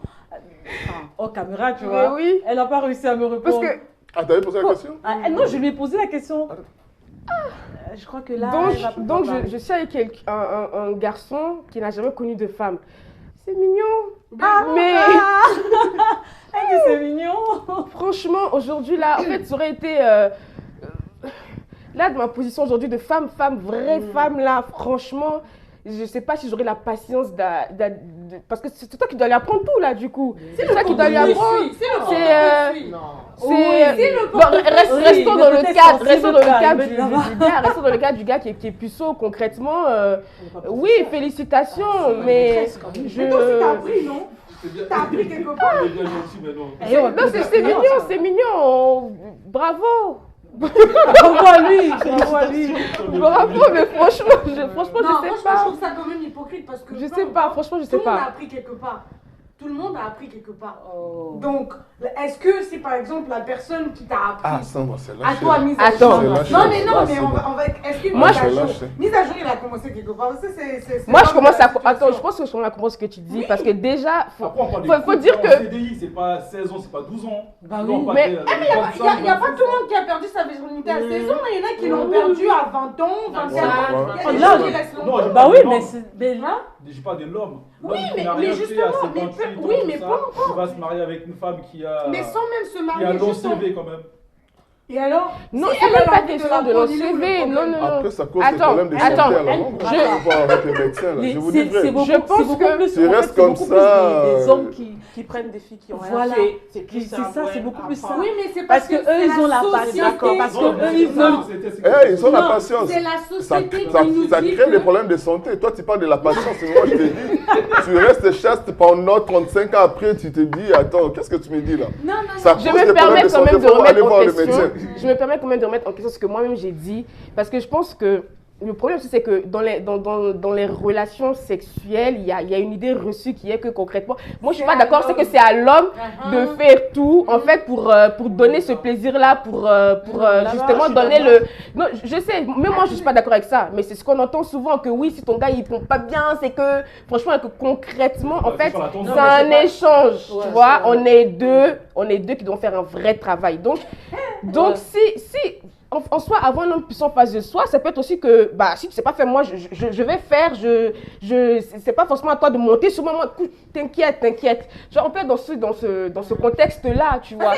Speaker 6: hors caméra, tu vois.
Speaker 4: Oui.
Speaker 6: Elle n'a pas réussi à me répondre.
Speaker 4: Parce que...
Speaker 2: Ah, t'avais posé la question?
Speaker 6: Non, je lui ai posé la question. Je crois que là,
Speaker 4: donc je suis avec un garçon qui n'a jamais connu de femme. C'est mignon. Mais
Speaker 6: elle dit c'est mignon.
Speaker 4: Franchement, aujourd'hui là, en fait, ça aurait été là de ma position aujourd'hui de femme, vraie femme là, franchement, je sais pas si j'aurais la patience parce que c'est toi qui dois lui apprendre tout là du coup. C'est toi qui dois lui apprendre. Restons dans le cadre du gars qui est puceau concrètement. Oui, félicitations, mais
Speaker 3: je... Mais toi aussi t'as appris, non? T'as appris quelque part.
Speaker 4: Non, c'est mignon. Bravo.
Speaker 6: Bravo à lui.
Speaker 4: Bravo, mais franchement, je sais pas.
Speaker 3: Je trouve ça quand même hypocrite parce que...
Speaker 4: Je sais pas, franchement, je sais pas.
Speaker 3: Tout le monde a appris quelque part. Tout le monde a appris quelque part. Donc, est-ce que c'est par exemple la personne qui t'a appris à toi mise à jour? Non, mais on va... Est-ce que mise à jour, il a commencé quelque part?
Speaker 4: Moi, je commence à... Attends, je pense que je comprends ce que tu dis parce que déjà, faut dire que...
Speaker 1: CDI, c'est pas 16 ans, c'est pas 12 ans.
Speaker 6: Bah oui,
Speaker 3: mais il n'y a pas tout le monde qui a perdu sa virginité à 16 ans. Il y en a qui l'ont perdu à 20 ans, 24 ans. Il y a des gens qui restent longtemps.
Speaker 6: Bah oui, mais c'est...
Speaker 1: Je parle de l'homme.
Speaker 3: Oui, mais justement, mais
Speaker 1: pas encore. Il va se marier avec une femme qui a...
Speaker 3: Mais sans même se marier,
Speaker 1: qui a long CV quand même.
Speaker 3: Et alors?
Speaker 4: Non, c'est même pas question de long CV. Non.
Speaker 2: Après, ça cause des problèmes de santé à la longue. Avec les médecins, là. Je vous dis vrai.
Speaker 4: Je pense que
Speaker 2: tu restes comme ça.
Speaker 7: Des hommes qui prennent des filles qui ont rien fait.
Speaker 6: C'est ça, c'est beaucoup plus ça.
Speaker 3: Oui, mais c'est
Speaker 6: parce que eux, ils ont la patience. Parce que eux, ils
Speaker 2: veulent. Ils ont la patience.
Speaker 3: C'est la société qui nous dit.
Speaker 2: Ça crée des problèmes de santé. Toi, tu parles de la patience. Moi, je te dis, tu restes chaste pendant 35 ans après, tu te dis, attends, qu'est-ce que tu me dis là?
Speaker 3: Non.
Speaker 4: Je me permets quand même de remettre en question. Je me permets quand même de remettre en question ce que moi-même j'ai dit, parce que je pense que le problème, c'est que dans les relations sexuelles, il y a une idée reçue qui est que concrètement, moi je suis pas d'accord, c'est que c'est à l'homme de faire tout, en fait, pour donner ce plaisir-là, pour justement donner le... Non, je sais, même moi je suis pas d'accord avec ça, mais c'est ce qu'on entend souvent, que oui, si ton gars il pompe pas bien, c'est que, franchement, que concrètement, en fait, c'est un échange, tu vois, on est deux qui doivent faire un vrai travail. Donc si en soi, avant un homme puisse en face de soi, ça peut être aussi que, si tu sais pas faire, moi, je vais faire, c'est pas forcément à toi de monter sur moi, t'inquiète. Genre, on peut être dans ce contexte-là, tu vois.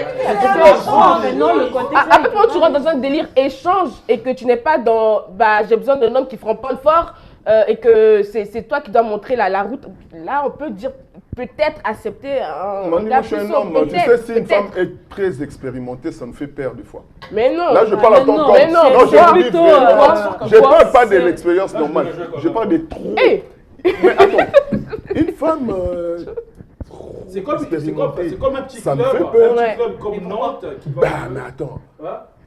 Speaker 4: Après, quand tu rentres dans un délire échange et que tu n'es pas dans, j'ai besoin d'un homme qui fronne fort, et que c'est toi qui dois montrer la route, là, on peut dire, peut-être accepter un
Speaker 2: gars plus homme. Tu sais, si une femme est très expérimentée, ça me fait peur des fois.
Speaker 4: Mais non.
Speaker 2: Là, je parle en tant qu'homme. Non, je parle pas de l'expérience normale. Je parle des trop. Mais attends, une femme
Speaker 1: C'est comme un petit
Speaker 2: Ça
Speaker 1: club,
Speaker 2: me fait peur.
Speaker 1: un petit club comme Nantes qui va.
Speaker 2: Bah, mais attends.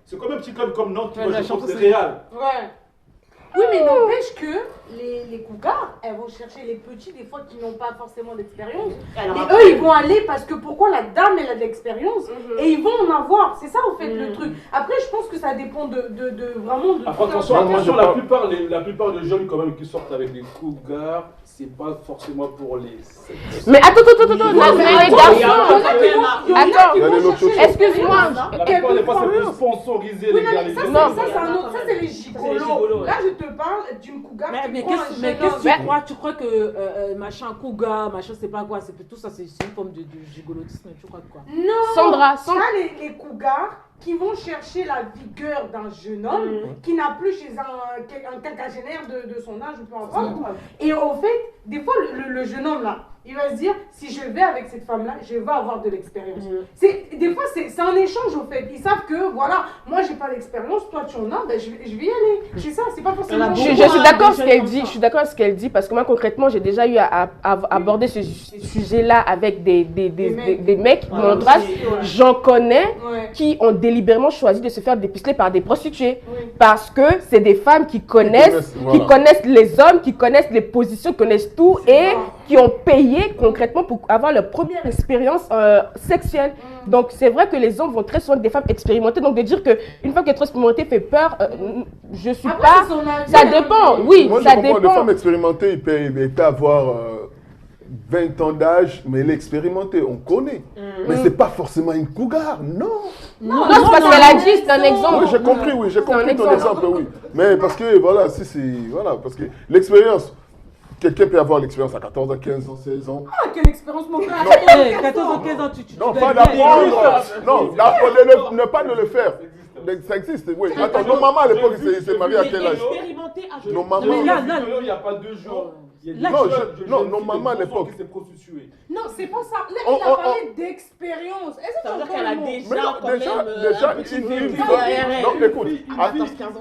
Speaker 1: C'est comme un petit club comme Nantes qui va jouer contre le Real.
Speaker 5: Ouais. Oui, mais n'empêche que les cougars, elles vont chercher les petits, des fois, qui n'ont pas forcément d'expérience. Et eux, ils vont aller parce que pourquoi la dame, elle a de l'expérience et ils vont en avoir. C'est ça, au fait, le truc. Après, je pense que ça dépend de vraiment de.
Speaker 1: Après, attention, la plupart des jeunes, quand même, qui sortent avec des cougars, c'est pas forcément pour les.
Speaker 4: Mais attends, les garçons. Attends, excuse-moi.
Speaker 1: La plupart des fois, c'est pour sponsoriser les gars.
Speaker 5: Ça, c'est les gigolos. Là, je te parle d'une cougar.
Speaker 6: Mais qu'est-ce que tu crois? Tu crois que machin cougar, machin, c'est pas quoi? Tout ça, c'est une forme de gigolotisme. Tu crois quoi?
Speaker 5: Non.
Speaker 4: Sandra.
Speaker 5: Les cougars qui vont chercher la vigueur d'un jeune homme qui n'a plus chez un quinquagénaire de son âge ou peu importe. Et en fait, des fois, le jeune homme là, il va se dire, si je vais avec cette femme-là, je vais avoir de l'expérience. Des fois, c'est un échange, au fait. Ils savent que, voilà, moi, j'ai pas d'expérience, toi, tu en as, ben, je vais y aller. C'est ça, c'est pas forcément...
Speaker 4: Je suis d'accord avec ce qu'elle dit, parce que moi, concrètement, j'ai déjà eu à aborder ce sujet-là avec des mecs, mon entourage. J'en connais qui ont délibérément choisi de se faire dépuceler par des prostituées. Parce que c'est des femmes qui connaissent les hommes, qui connaissent les positions, qui connaissent tout et qui ont payé concrètement pour avoir leur première expérience sexuelle. Donc c'est vrai que les hommes vont très souvent avec des femmes expérimentées. Donc de dire qu'une femme qui est trop expérimentée fait peur, je suis pas... Ça dépend, oui,
Speaker 2: moi,
Speaker 4: ça
Speaker 2: dépend.
Speaker 4: dépend.
Speaker 2: Les femmes expérimentées, ils peuvent avoir 20 ans d'âge, mais elle est expérimentée, on connaît. Mais c'est pas forcément une cougar, non.
Speaker 4: Non, c'est parce qu'elle a dit, c'est un exemple.
Speaker 2: Oui, j'ai compris ton exemple, oui. Mais parce que, voilà, parce que l'expérience... Quelqu'un peut avoir l'expérience à 14 ans, 15 ans, 16 ans.
Speaker 5: Ah, quelle expérience, mon frère!
Speaker 6: 14 ans, 15 ans, tu
Speaker 2: non, pas d'apprendre. Non, ne pas de le faire. Ça existe, oui. Attends, nos mamans à l'époque, ils s'est mariés à quel âge? Nos mamans.
Speaker 1: Il n'y a pas 2 jours.
Speaker 2: Non, nos mamans à l'époque.
Speaker 1: Qui s'est prostituée.
Speaker 5: Non, c'est pas ça. Là, il a parlé d'expérience. Est-ce que
Speaker 7: Ça veut dire qu'elle a déjà
Speaker 2: une non, écoute.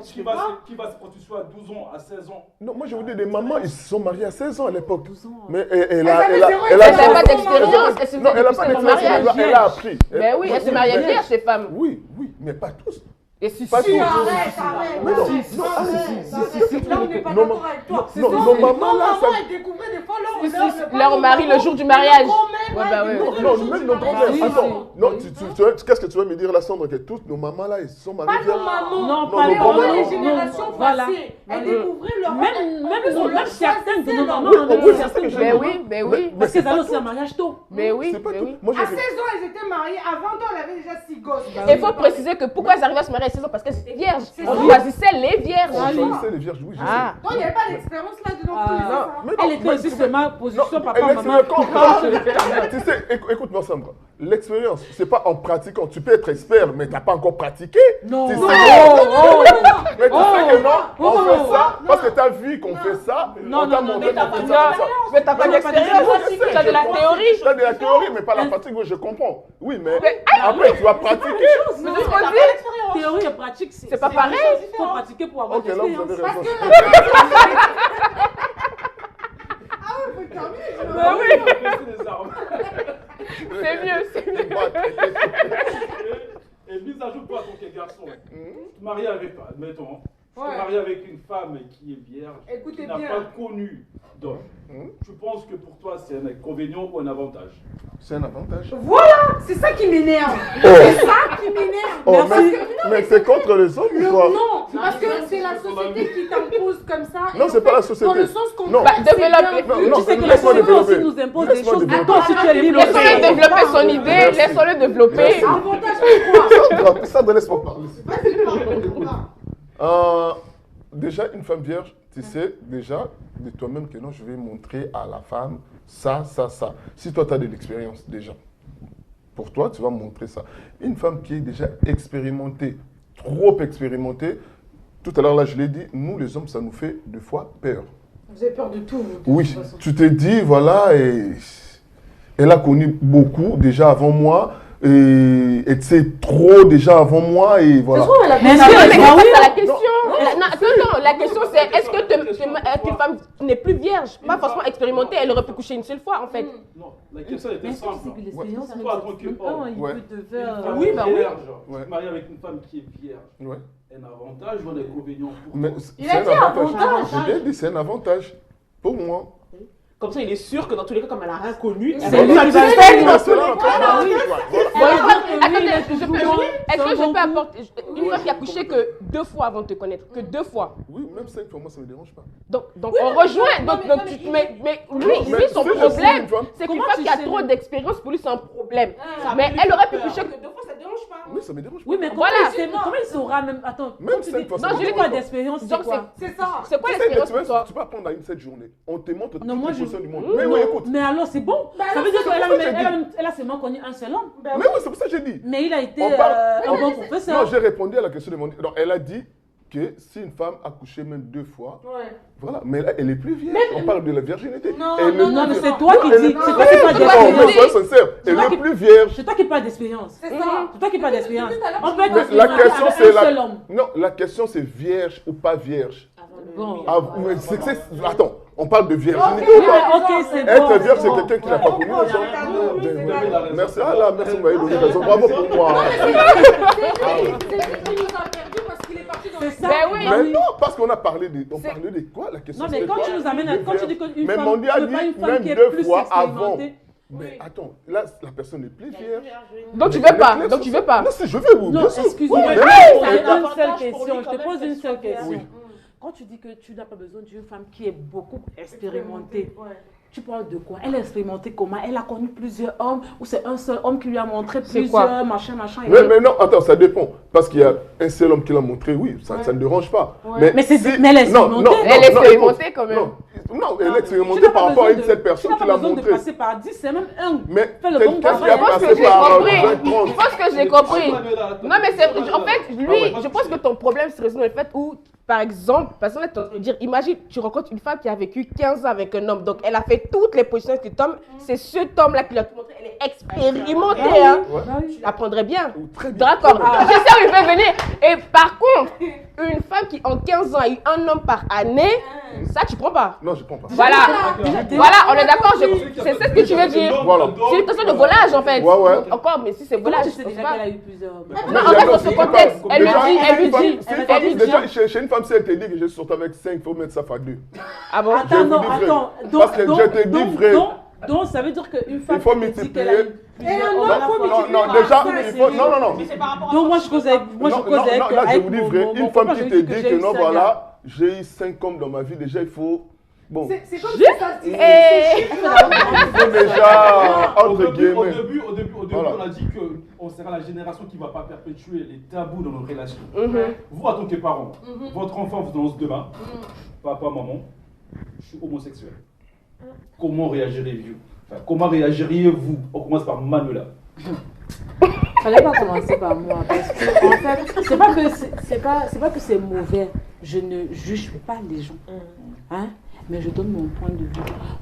Speaker 1: Qui va se prostituer à 12 ans, à 16 ans?
Speaker 2: Non, moi je vous dis, des mamans, ils se sont mariés à 16 ans à l'époque. Mais
Speaker 4: Elle n'a pas d'expérience.
Speaker 2: Non, elle n'a pas d'expérience. Elle a appris.
Speaker 4: Ben oui, elle se marie vierge, ces femmes.
Speaker 2: Oui, mais pas tous.
Speaker 4: Et si,
Speaker 2: pas
Speaker 4: si,
Speaker 2: tous.
Speaker 5: Arrête. Là, on n'est pas d'accord avec toi.
Speaker 2: Non, nos mamans là, ça...
Speaker 5: elles découvraient des fois
Speaker 4: leur mari le jour du mariage.
Speaker 2: Non, même nos grands-mères. Attends, non, qu'est-ce que tu veux me dire là, Sandra, que toutes nos mamans là, ils se sont mariés?
Speaker 5: Pas nos mamans.
Speaker 6: Non, pas nos
Speaker 5: mamans.
Speaker 6: mamans.
Speaker 5: Les générations passées, elles découvraient leur...
Speaker 6: Même certaines de nos mamans.
Speaker 4: Mais oui.
Speaker 6: Parce qu'elles allaient aussi un mariage tôt.
Speaker 4: Mais oui.
Speaker 5: À 16 ans, elles étaient mariées. À 20 ans, elles avaient déjà 6 gosses.
Speaker 4: Il faut préciser que pourquoi elles arrivaient à se marier à 16 ans? Parce qu'elles étaient vierges. On choisissait les vierges.
Speaker 2: On choisissait les vierges, oui, je sais.
Speaker 5: Donc, il n'y avait pas d'expérience là-dedans.
Speaker 6: Elle était aussi sur ma position, papa, maman.
Speaker 2: Tu sais, écoute-moi, Sandra. L'expérience, c'est pas en pratiquant. Tu peux être expert, mais tu n'as pas encore pratiqué.
Speaker 6: Non.
Speaker 2: Mais tu sais que non, on fait ça parce que tu as vu qu'on fait ça.
Speaker 6: Non,
Speaker 2: mais tu
Speaker 4: n'as pas d'expérience. Tu as de la théorie.
Speaker 2: Tu as de la théorie, mais pas la pratique. Oui, je comprends. Oui, mais après, tu vas pratiquer.
Speaker 6: Mais c'est ce qu'on dit. Théorie et pratique, c'est
Speaker 4: pas pareil.
Speaker 6: Il faut pratiquer pour avoir
Speaker 2: de l'expérience. Ok, là, vous avez raison.
Speaker 5: Ah ouais, faut terminer.
Speaker 4: Bah oui. C'est mieux.
Speaker 1: Et mis à jour, toi, en tant que garçon, tu te maries avec, admettons, tu te maries avec une femme qui est vierge, qui n'a pas connu d'homme. Tu penses que pour toi, c'est un inconvénient ou un avantage?
Speaker 2: C'est un avantage.
Speaker 5: Voilà, c'est ça qui m'énerve. C'est ça qui m'énerve.
Speaker 2: Mais c'est contre les hommes ou quoi?
Speaker 5: Non, parce que c'est la société qui t'impose comme ça.
Speaker 2: Non, c'est pas la société.
Speaker 5: Dans le sens qu'on
Speaker 4: développer.
Speaker 6: Tu sais que la société aussi nous impose des choses. Attends, si tu es libre,
Speaker 4: laissons-le développer son idée, laissons-le développer.
Speaker 5: Avantage pour quoi?
Speaker 2: Ça, laisse-moi parler.
Speaker 5: Vas-y, parle.
Speaker 2: Déjà, une femme vierge, tu sais déjà de toi-même que non, je vais montrer à la femme ça. Si toi, tu as de l'expérience déjà, pour toi, tu vas montrer ça. Une femme qui est déjà expérimentée, trop expérimentée, tout à l'heure, là, je l'ai dit, nous, les hommes, ça nous fait des fois peur.
Speaker 5: Vous avez peur de tout, vous.
Speaker 2: Oui, tu te dis, voilà, et elle a connu beaucoup déjà avant moi. et c'est trop déjà avant moi et voilà.
Speaker 4: Mais c'est la question. Non, la question c'est est-ce que une femme n'est plus vierge, pas forcément expérimentée, elle aurait pu coucher une seule fois en fait.
Speaker 1: Non, la question était simple.
Speaker 7: L'expérience,
Speaker 1: Toi, en tant qu'homme,
Speaker 7: oui, bah oui.
Speaker 1: tu te maries avec une femme qui est vierge.
Speaker 2: Ouais.
Speaker 1: Un avantage ou un inconvénient pour
Speaker 2: Mais
Speaker 1: toi?
Speaker 2: c'est un avantage. J'ai bien dit, c'est un avantage pour moi.
Speaker 7: Comme ça, il est sûr que dans tous les cas, comme elle a rien connu,
Speaker 4: C'est lui qui va
Speaker 2: faire.
Speaker 4: Attendez, est-ce que je peux apporter une femme qui a couché que 2 fois avant de te connaître, que 2 fois.
Speaker 2: Oui, même 5 fois, moi ça me dérange pas.
Speaker 4: Donc on rejoint. Mais lui, son problème, c'est qu'une femme qui a trop d'expérience, pour lui c'est un problème. Mais elle aurait pu coucher que 2 fois, ça ne dérange pas.
Speaker 2: Oui, ça me dérange pas.
Speaker 6: Oui, mais comment il saura même. Attends,
Speaker 2: Même
Speaker 6: quand tu
Speaker 2: 5
Speaker 6: dis.
Speaker 2: fois,
Speaker 6: Non,
Speaker 2: ça me
Speaker 6: je n'ai
Speaker 2: dérange
Speaker 6: pas
Speaker 2: pas.
Speaker 6: d'expérience. C'est quoi?
Speaker 3: C'est ça.
Speaker 4: C'est quoi l'expérience pour toi?
Speaker 2: Tu peux apprendre à une cette journée. On te montre toutes
Speaker 6: Non, moi
Speaker 2: les
Speaker 6: je.
Speaker 2: positions du monde.
Speaker 6: Non,
Speaker 2: Mais oui, écoute.
Speaker 6: mais alors c'est bon. Ça veut dire qu'elle a seulement connu un seul homme.
Speaker 2: Mais oui, c'est pour ça que j'ai dit.
Speaker 6: Mais il a été
Speaker 2: On parle-
Speaker 6: un bon professeur.
Speaker 2: Non, j'ai répondu à la question de mon. Non, elle a dit que si une femme a couché même 2 fois, voilà, mais là, elle est plus vierge. On parle de la virginité.
Speaker 3: Non,
Speaker 2: Elle
Speaker 3: non,
Speaker 2: est
Speaker 6: Non,
Speaker 2: plus
Speaker 6: mais
Speaker 2: vierge.
Speaker 6: c'est toi qui dis. C'est toi qui parles
Speaker 2: Non, moi,
Speaker 6: d'expérience.
Speaker 2: sois sincère. Elle est plus vierge.
Speaker 6: C'est toi qui parles d'expérience.
Speaker 3: C'est ça.
Speaker 6: C'est toi qui parles d'expérience. On peut être
Speaker 2: Mais la
Speaker 6: expérimenté
Speaker 2: question,
Speaker 6: avec
Speaker 2: c'est
Speaker 6: un seul homme.
Speaker 2: Non, la question, c'est vierge ou pas vierge.
Speaker 6: Bon.
Speaker 2: Ah, mais attends, on parle de virginité.
Speaker 6: Ok, c'est bon.
Speaker 2: Être vierge, c'est quelqu'un qui n'a pas connu
Speaker 3: Ouais,
Speaker 2: les hommes.
Speaker 3: ouais,
Speaker 2: Merci, ah là, merci, vous m'avez donné raison. Bravo pour moi.
Speaker 6: C'est ça.
Speaker 4: Ben oui.
Speaker 2: Mais non, parce qu'on a parlé de. On parlait de quoi? La question
Speaker 6: Non, mais
Speaker 2: c'était
Speaker 6: quand
Speaker 2: quoi?
Speaker 6: tu nous amènes à. Quand tu dis qu'une
Speaker 2: Mais
Speaker 6: femme.
Speaker 2: Mondi a
Speaker 6: tu veux pas
Speaker 2: dit
Speaker 6: une femme
Speaker 2: même
Speaker 6: qui est
Speaker 2: 2
Speaker 6: plus
Speaker 2: fois avant.
Speaker 6: expérimentée.
Speaker 2: Mais attends, là, la personne n'est plus vierge.
Speaker 4: Donc tu veux pas. Donc tu veux pas.
Speaker 2: Non, si je veux, vous.
Speaker 6: Non,
Speaker 2: bien sûr.
Speaker 6: excuse-moi.
Speaker 2: Oui,
Speaker 6: Je
Speaker 2: mais
Speaker 6: vais
Speaker 2: non,
Speaker 6: poser
Speaker 2: mais-
Speaker 6: une seule
Speaker 7: pour
Speaker 6: question.
Speaker 7: lui,
Speaker 6: Je
Speaker 7: quand
Speaker 6: te
Speaker 7: même,
Speaker 6: pose une
Speaker 7: qu'elle
Speaker 6: seule
Speaker 7: soit vierge.
Speaker 6: question.
Speaker 2: Oui.
Speaker 6: Quand tu dis que tu n'as pas besoin d'une femme qui est beaucoup expérimentée, tu parles de quoi? Elle est expérimentée comment? Elle a connu plusieurs hommes ou c'est un seul homme qui lui a montré plusieurs machin.
Speaker 2: Mais non, attends, ça dépend. Parce qu'il y a un seul homme qui l'a montré, oui, ça ne dérange pas.
Speaker 6: Mais elle est expérimentée.
Speaker 4: Elle est expérimentée quand même.
Speaker 2: Non, elle est expérimentée par rapport à une seule personne qui
Speaker 6: Tu
Speaker 2: l'a
Speaker 6: n'as pas besoin de
Speaker 2: montré.
Speaker 6: passer par 10, c'est même un.
Speaker 2: Mais
Speaker 6: Fais le
Speaker 2: quelqu'un
Speaker 6: bon
Speaker 2: qui a
Speaker 6: travail.
Speaker 4: Je pense que
Speaker 2: passé
Speaker 4: j'ai
Speaker 2: par
Speaker 4: compris.
Speaker 2: 20,
Speaker 4: Je
Speaker 2: 30.
Speaker 4: pense que j'ai compris. Non mais c'est, en fait, lui, je pense que ton problème se résume dans le fait où, par exemple, parce que tu dire, imagine, tu rencontres une femme qui a vécu 15 ans avec un homme, donc elle a fait toutes les positions de cet homme, c'est cet homme-là qui l'a tout montré, elle est expérimentée, hein. Tu l'apprendrais bien.
Speaker 2: Très bien.
Speaker 4: D'accord, je sais où il veut venir. Et par contre, une femme qui en 15 ans a eu un homme par année, ça tu prends pas.
Speaker 2: Non, je prends pas.
Speaker 4: Voilà, voilà, on est d'accord, c'est ce que tu veux dire.
Speaker 2: Voilà.
Speaker 4: C'est une question de volage en fait.
Speaker 2: Ouais.
Speaker 4: Encore, mais si c'est
Speaker 6: Voilà,
Speaker 4: volage,
Speaker 6: tu sais
Speaker 4: je pense
Speaker 6: déjà
Speaker 4: pas.
Speaker 6: qu'elle a eu plusieurs hommes.
Speaker 4: Non, en fait, dans ce contexte, elle lui dit.
Speaker 2: Déjà, chez une femme, si elle te dit que je sors avec 5, il faut mettre ça par 2.
Speaker 4: Ah bon?
Speaker 6: Attends, non,
Speaker 2: vous dis vrai.
Speaker 6: attends.
Speaker 2: Parce que je te dis vrai.
Speaker 6: Donc, ça veut dire qu'une femme
Speaker 2: Il faut
Speaker 6: qui dit qu'elle a eu plusieurs hommes à la fois.
Speaker 2: Non, déjà, il faut. Non.
Speaker 7: Mais c'est par rapport à
Speaker 6: Donc, moi, je cause avec. Moi, je
Speaker 2: Non,
Speaker 6: cause avec.
Speaker 2: là, je vous dis vrai. Une femme qui te dit que non,
Speaker 6: voilà.
Speaker 2: voilà, j'ai eu 5 hommes dans ma vie, déjà, il faut. Bon.
Speaker 3: C'est comme si ça.
Speaker 2: Il faut déjà, entre
Speaker 1: Au
Speaker 2: guillemets.
Speaker 1: début,
Speaker 2: Voilà.
Speaker 1: on a dit qu'on sera la génération qui ne va pas perpétuer les tabous dans nos relations.
Speaker 4: Mhm.
Speaker 1: Vous, en tant que parents, votre enfant vous lance demain, papa, maman, je suis homosexuel. Comment réagirez-vous? Enfin, comment réagiriez-vous? On commence par Manuela.
Speaker 6: Fallait pas commencer par moi parce que en fait, c'est pas que c'est mauvais. Je ne juge pas les gens, hein. Mais je donne mon point de vue.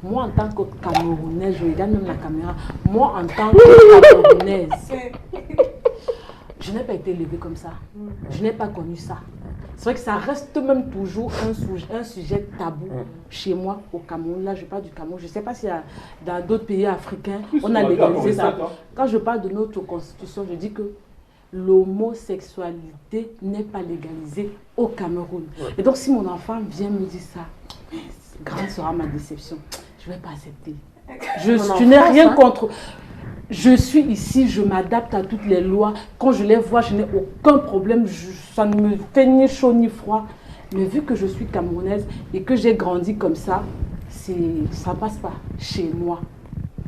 Speaker 6: Moi, en tant que Camerounaise, je regarde même la caméra. Moi, en tant que Camerounaise, je n'ai pas été élevée comme ça. Je n'ai pas connu ça. C'est vrai que ça reste même toujours un sujet tabou chez moi au Cameroun. Là, je parle du Cameroun. Je ne sais pas s'il y a dans d'autres pays africains, on a légalisé ça. Quand je parle de notre constitution, je dis que l'homosexualité n'est pas légalisée au Cameroun. Et donc, si mon enfant vient me dire ça, grande sera ma déception. Je ne vais pas accepter. Je n'ai rien contre. Je suis ici, je m'adapte à toutes les lois. Quand je les vois, je n'ai aucun problème. Ça ne me fait ni chaud ni froid. Mais vu que je suis camerounaise et que j'ai grandi comme ça ne passe pas chez moi,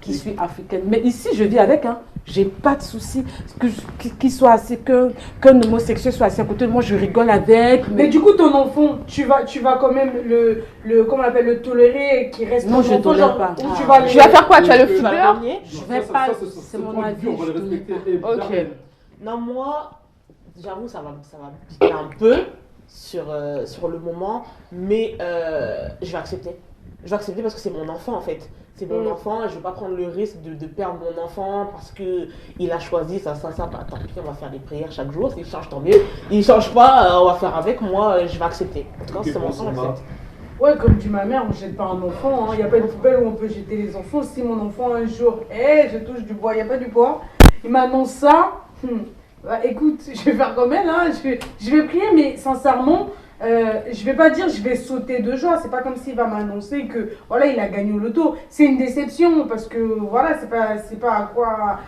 Speaker 6: qui suis africaine. Mais ici, je vis avec, hein. J'ai pas de souci qu'un homosexuel soit assis à côté de moi, je rigole avec.
Speaker 3: Mais du coup, ton enfant, tu vas quand même comment on appelle, le tolérer et qu'il reste.
Speaker 6: Non, je tolère pas.
Speaker 3: Ou tu vas
Speaker 4: faire quoi? Tu vas le fumer?
Speaker 6: Je vais pas. C'est mon avis.
Speaker 1: On va le respecter.
Speaker 4: Ok.
Speaker 7: Non, moi, j'avoue, ça va piquer un peu sur le moment, mais je vais accepter. Je vais accepter parce que c'est mon enfant en fait. C'est mon enfant, je ne veux pas prendre le risque de perdre mon enfant parce qu'il a choisi ça, bah, tant pis, on va faire des prières chaque jour, s'il change tant mieux. Il ne change pas, on va faire avec, moi je vais accepter. En tout cas, c'est mon enfant, j'accepte.
Speaker 5: Ouais, comme dit ma mère, on ne jette pas un enfant, il n'y a pas de poubelle où on peut jeter les enfants. Si mon enfant un jour, je touche du bois, il n'y a pas du bois, il m'annonce ça, bah, écoute, je vais faire comme elle, hein, je vais prier, mais sincèrement, je vais pas dire je vais sauter de joie, c'est pas comme s'il va m'annoncer que voilà il a gagné au loto. C'est une déception parce que voilà c'est pas à quoi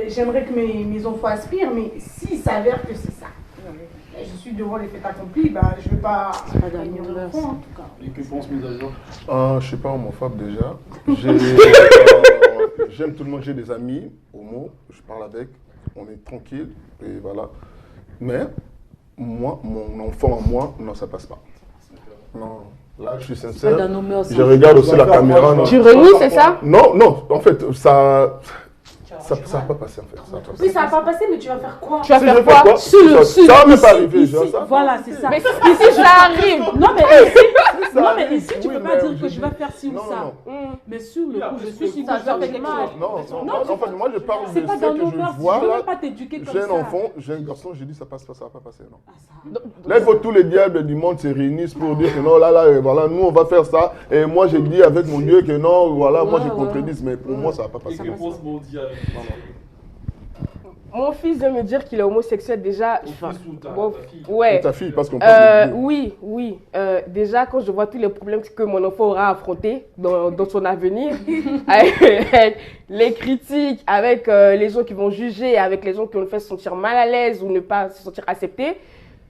Speaker 5: j'aimerais que mes enfants aspirent, mais s'il s'avère que c'est ça, je suis devant les faits accomplis, bah je vais pas gagner mon enfant. En tout cas.
Speaker 1: Et que pense mes agents?
Speaker 2: Je suis pas homophobe déjà. J'aime tout le monde, j'ai des amis homo, je parle avec, on est tranquille et voilà. Mais moi, mon enfant à moi, non, ça passe pas. Non, là, je suis sincère. Je regarde aussi la caméra.
Speaker 4: Tu renies, c'est ça?
Speaker 2: Non, en fait, ça va pas passer en fait.
Speaker 5: Oui, ça va pas passer, mais tu vas faire quoi?
Speaker 4: Tu vas faire quoi?
Speaker 2: Ça va même pas arriver.
Speaker 6: Voilà, c'est ça.
Speaker 4: Mais ici, ça arrive.
Speaker 6: Mais ici, tu peux pas dire que je vais faire ci ou ça. Mais sur le coup, je suis
Speaker 4: ça fait quelque chose.
Speaker 2: Non, en fait, moi, je parle de ce
Speaker 6: c'est pas dans
Speaker 2: que
Speaker 6: nos
Speaker 2: je
Speaker 6: mœurs.
Speaker 2: vois
Speaker 6: Je ne
Speaker 2: là.
Speaker 6: vais pas t'éduquer comme ça.
Speaker 2: J'ai un enfant, j'ai un garçon, j'ai dit ça passe pas, ça va pas passer, non. Là, il faut tous les diables du monde se réunissent pour dire que non, voilà, nous, on va faire ça. Et moi, j'ai dit avec mon Dieu que non, voilà, moi, je contredis, mais pour moi, ça va pas passer.
Speaker 1: Et que pense mon diable?
Speaker 4: Mon fils vient me dire qu'il est homosexuel déjà.
Speaker 1: Ta fille?
Speaker 4: Ouais.
Speaker 2: Ta fille, parce qu'on parle de
Speaker 4: Oui. Déjà, quand je vois tous les problèmes que mon enfant aura à affronter dans son avenir, avec les critiques, avec les gens qui vont juger, avec les gens qui vont le faire se sentir mal à l'aise ou ne pas se sentir accepté,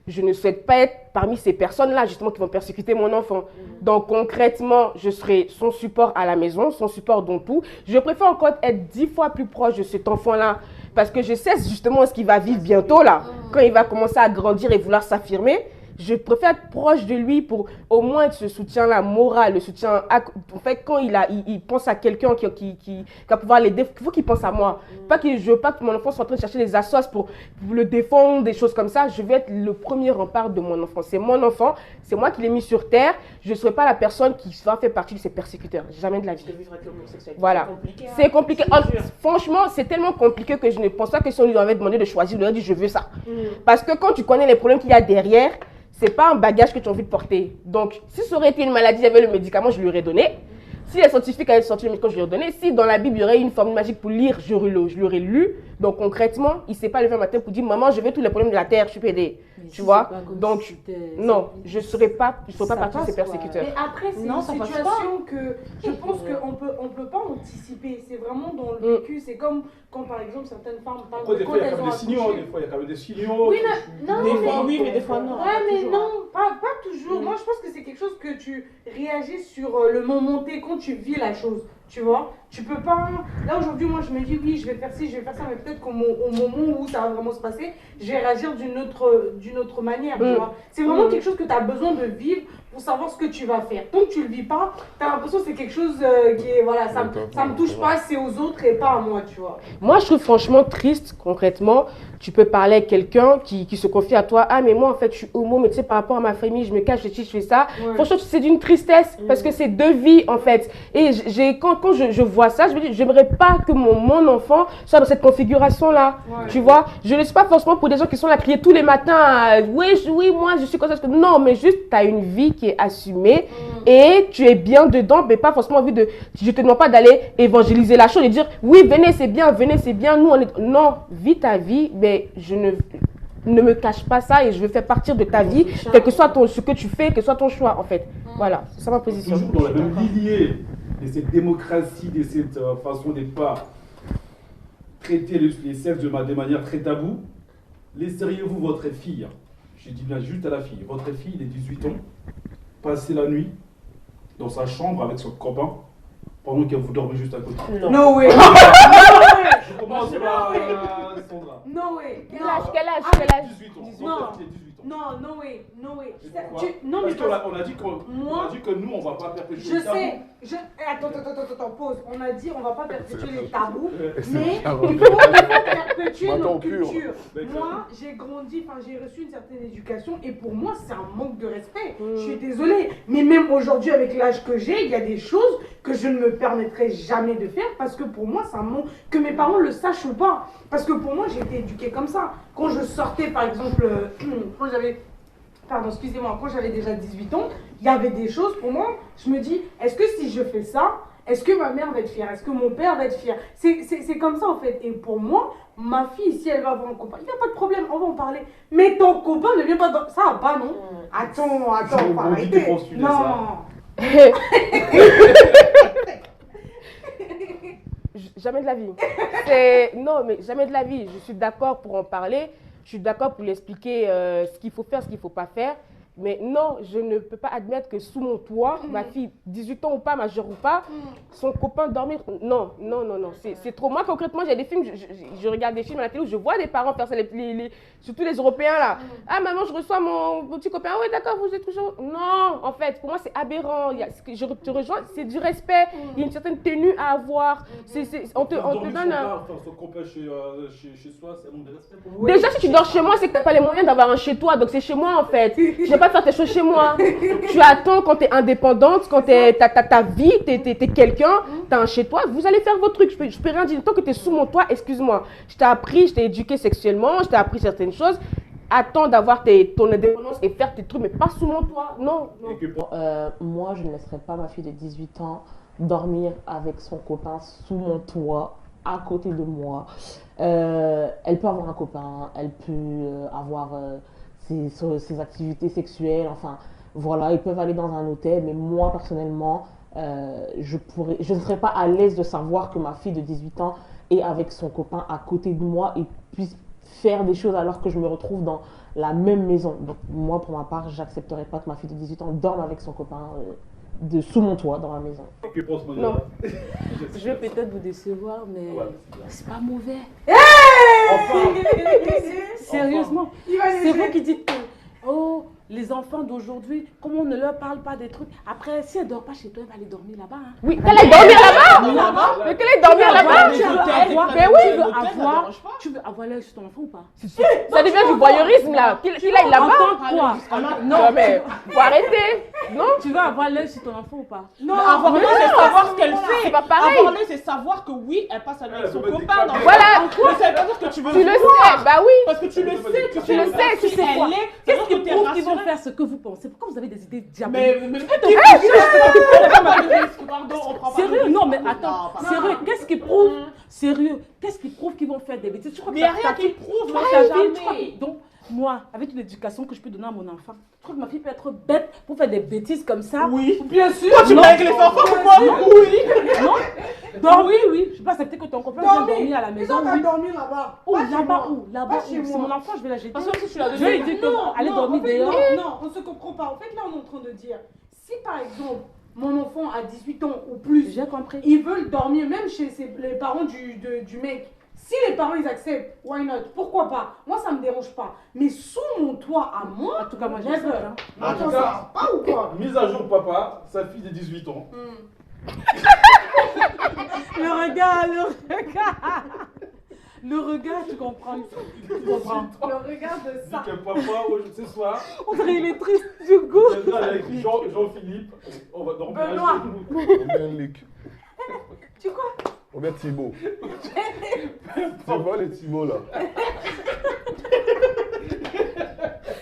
Speaker 4: je ne souhaite pas être parmi ces personnes-là, justement, qui vont persécuter mon enfant. Donc, concrètement, je serai son support à la maison, son support dans tout. Je préfère encore être 10 fois plus proche de cet enfant-là, parce que je sais justement ce qu'il va vivre bientôt, là. Quand il va commencer à grandir et vouloir s'affirmer, je préfère être proche de lui pour au moins ce soutien-là moral, le soutien. En fait, quand il pense à quelqu'un qui va pouvoir l'aider, il faut qu'il pense à moi. Pas que je veux pas que mon enfant soit en train de chercher des assos pour le défendre, des choses comme ça. Je vais être le premier rempart de mon enfant. C'est mon enfant, c'est moi qui l'ai mis sur terre. Je ne serai pas la personne qui va faire partie de ses persécuteurs. Jamais de la vie. Voilà. C'est compliqué. Franchement, c'est tellement compliqué que je ne pense pas que si on lui avait demandé de choisir, il lui aurait dit je veux ça. Parce que quand tu connais les problèmes qu'il y a derrière, c'est pas un bagage que tu as envie de porter. Donc, si ça aurait été une maladie, il y avait le médicament, je lui aurais donné. Si les scientifiques avaient sorti le médicament, je lui aurais donné. Si dans la Bible, il y aurait une formule magique pour lire, je lui aurais lu. Donc, concrètement, il ne s'est pas levé un matin pour dire « Maman, je veux tous les problèmes de la terre, je suis pédé. » Tu vois? Donc, non, je ne serai pas partie de ces persécuteurs.
Speaker 5: Mais après, c'est une situation que je pense qu'on peut pas anticiper. C'est vraiment dans le vécu. C'est comme quand, par exemple, certaines femmes parlent
Speaker 1: de quand elles ont accouché. Des fois, il y a quand même des signaux.
Speaker 5: Oui, mais
Speaker 7: des fois, non.
Speaker 5: Ouais, mais non, pas toujours. Moi, je pense que c'est quelque chose que tu réagis sur le moment T quand tu vis la chose. Tu vois, tu peux pas. Là aujourd'hui, moi je me dis oui, je vais faire ci, je vais faire ça, mais peut-être qu'au moment où ça va vraiment se passer, je vais réagir d'une autre manière. Tu vois, c'est vraiment quelque chose que tu as besoin de vivre pour savoir ce que tu vas faire. Tant que tu le vis pas, tu as l'impression que c'est quelque chose qui est voilà, ça me touche pas, c'est aux autres et pas à moi, tu vois.
Speaker 4: Moi, je trouve franchement triste, concrètement. Tu peux parler avec quelqu'un qui se confie à toi. Ah, mais moi, en fait, je suis homo, mais tu sais, par rapport à ma famille, je me cache, je fais ça. Ouais. Franchement, c'est d'une tristesse parce que c'est deux vies, en fait. Et quand je vois ça, je me dis, j'aimerais pas que mon enfant soit dans cette configuration-là. Ouais. Tu vois, je ne le suis pas forcément pour des gens qui sont là à crier tous les matins. Oui, moi, je suis comme ça. Non, mais juste, tu as une vie qui est assumée et tu es bien dedans, mais pas forcément envie de. Je te demande pas d'aller évangéliser la chose et dire, oui, venez, c'est bien, nous, on est. Non, vis ta vie, mais je ne me cache pas ça et je veux faire partir de ta vie, quel que soit ce que tu fais, quel que soit ton choix en fait. Voilà, c'est ça ma position.
Speaker 1: Toujours dans la même lignée de cette démocratie, de cette façon de ne pas traiter les sexes de manière très taboue, laisseriez-vous votre fille, je dis bien juste à la fille, votre fille de 18 ans, passer la nuit dans sa chambre avec son copain pendant que vous dormez juste à côté?
Speaker 5: No way.
Speaker 1: Je commence par Sandra.
Speaker 5: No way.
Speaker 4: Quel âge?
Speaker 1: 18 ans.
Speaker 5: No way.
Speaker 1: Non, mais on a dit que nous, on ne va pas perpétuer
Speaker 5: les tabous. Attends, pause. On a dit on ne va pas perpétuer les tabous, mais il faut perpétuer notre culture. Moi, j'ai grandi, j'ai reçu une certaine éducation et pour moi, c'est un manque de respect. Je suis désolée. Mais même aujourd'hui, avec l'âge que j'ai, il y a des choses que je ne me permettrai jamais de faire parce que pour moi, c'est un mot que mes parents le sachent ou pas. Parce que pour moi, j'ai été éduquée comme ça. Quand je sortais, par exemple, quand j'avais déjà 18 ans, il y avait des choses pour moi, je me dis, est-ce que si je fais ça, est-ce que ma mère va être fière? Est-ce que mon père va être fier? C'est comme ça en fait. Et pour moi, ma fille, si elle va avoir un copain, il n'y a pas de problème, on va en parler. Mais ton copain ne vient pas dans... Ça va pas, non? Attends, faut arrêter. Non.
Speaker 4: Jamais de la vie. Non, mais jamais de la vie. Je suis d'accord pour en parler. Je suis d'accord pour lui expliquer ce qu'il faut faire, ce qu'il ne faut pas faire. Mais non, je ne peux pas admettre que sous mon toit, ma fille, 18 ans ou pas, majeure ou pas, son copain dormir. Non. C'est trop. Moi, concrètement, j'ai des films, je regarde des films à la télé où je vois des parents faire ça, surtout les Européens là. Ah, maman, je reçois mon petit copain. Oui, d'accord, vous êtes toujours. Non, en fait, pour moi, c'est aberrant. Je te rejoins, c'est du respect. Il y a une certaine tenue à avoir. On te donne
Speaker 1: son copain chez soi, c'est un nombre de respect pour
Speaker 4: vous. Déjà, si tu dors chez moi, c'est que tu n'as pas les moyens d'avoir un chez toi. Donc, c'est chez moi en fait. Je vais pas faire tes choses chez moi. Tu attends quand tu es indépendante, quand tu as ta vie, tu es quelqu'un, tu as un chez toi, vous allez faire vos trucs. Je peux rien dire. Tant que tu es sous mon toit, excuse-moi. Je t'ai appris, je t'ai éduqué sexuellement, je t'ai appris certaines choses. Attends d'avoir ton indépendance et faire tes trucs, mais pas sous mon toit. Non.
Speaker 7: Moi, je ne laisserai pas ma fille de 18 ans dormir avec son copain sous mon toit, à côté de moi. Elle peut avoir un copain, elle peut avoir... ses activités sexuelles, enfin voilà, ils peuvent aller dans un hôtel, mais moi personnellement, je ne serais pas à l'aise de savoir que ma fille de 18 ans est avec son copain à côté de moi et puisse faire des choses alors que je me retrouve dans la même maison. Donc moi, pour ma part, j'accepterais pas que ma fille de 18 ans dorme avec son copain sous mon toit dans la maison.
Speaker 6: Non. Je vais peut-être vous décevoir, mais c'est pas mauvais. Sérieusement, c'est vous qui dites que les enfants d'aujourd'hui, comme on ne leur parle pas des trucs, après si elle ne dort pas chez toi, elle va aller dormir là-bas. Hein.
Speaker 4: Oui, qu'elle aille dormir là-bas. Mais qu'elle aille dormir là-bas.
Speaker 6: Tu veux avoir l'œil sur ton enfant ou pas?
Speaker 4: Ça devient du voyeurisme là. Qu'il aille là-bas.
Speaker 6: Quoi?
Speaker 4: Non mais faut arrêter. Non.
Speaker 6: Tu veux avoir l'œil sur ton enfant ou pas?
Speaker 7: Non, avoir l'œil, c'est savoir ce qu'elle fait.
Speaker 4: C'est pas pareil.
Speaker 7: Avoir l'œil, c'est savoir que oui, elle passe avec son copain.
Speaker 4: Voilà.
Speaker 7: Mais ça veut pas dire que tu veux.
Speaker 4: Tu le sais, bah oui.
Speaker 7: Parce que tu le sais,
Speaker 4: tu sais quoi.
Speaker 6: Qu'est-ce qui prouve qu'ils vont faire ce que vous pensez? Pourquoi vous avez des idées diaboliques? Sérieux, non mais attends, sérieux, qu'est-ce qui prouve? Sérieux, qu'est-ce qui prouve qu'ils vont faire des bêtises?
Speaker 7: Mais il n'y a rien qui prouve,
Speaker 6: donc moi, avec l'éducation que je peux donner à mon enfant, je trouve que ma fille peut être bête pour faire des bêtises comme ça.
Speaker 7: Oui,
Speaker 6: bien sûr.
Speaker 7: Toi, tu vas avec les enfants ou moi? Oui.
Speaker 6: Non. Donc oui, je peux pas accepter que ton copain vienne dormir à la maison.
Speaker 5: Tu vas dormir là-bas.
Speaker 6: Où là-bas où? Là-bas où? C'est mon enfant, je vais la jeter. Je vais lui dire que aller dormir dehors.
Speaker 5: Non, on se comprend pas. En fait, là, on est en train de dire, si par exemple, mon enfant a 18 ans ou plus,
Speaker 6: j'ai compris,
Speaker 5: ils veulent dormir même chez les parents du mec. Si les parents ils acceptent, why not? Pourquoi pas? Moi ça me dérange pas. Mais sous mon toit à moi,
Speaker 6: en tout cas moi j'ai
Speaker 5: never.
Speaker 1: En tout cas, pas ou quoi? Mise à jour papa, sa fille de 18 ans.
Speaker 6: Le regard, tu comprends? Tu comprends?
Speaker 5: Le regard de ça.
Speaker 1: Que papa, ce soir,
Speaker 6: on dirait il est triste du goût.
Speaker 1: Avec Jean-Philippe, on va dormir.
Speaker 5: Benoît.
Speaker 2: On met un leak.
Speaker 5: Tu quoi?
Speaker 2: On met Thibaut. Tu vois les Thibaut là?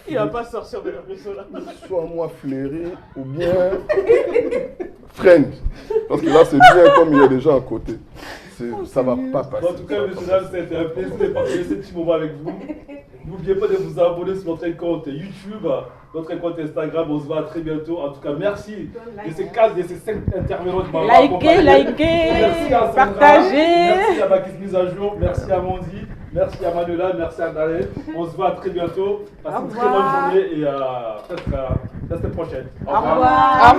Speaker 7: Il va pas sortir de la maison là.
Speaker 2: Soit moi flairé ou bien friend. Parce que là c'est bien comme il y a des gens à côté. Ça va pas passer.
Speaker 1: En tout cas, monsieur Dal, c'était un plaisir de partager ce petit moment avec vous. N'oubliez pas de vous abonner sur notre compte YouTube, notre compte Instagram. On se voit très bientôt. En tout cas, merci de ces 5 intervenants qui m'ont accompagné.
Speaker 6: Likez, partagez.
Speaker 1: Merci à Bakis Mise à jour. Merci à Mondi. Merci à Manuela. Merci à Dalé. On se voit très bientôt. Passez une très bonne journée et peut-être la semaine prochaine.
Speaker 6: Au revoir.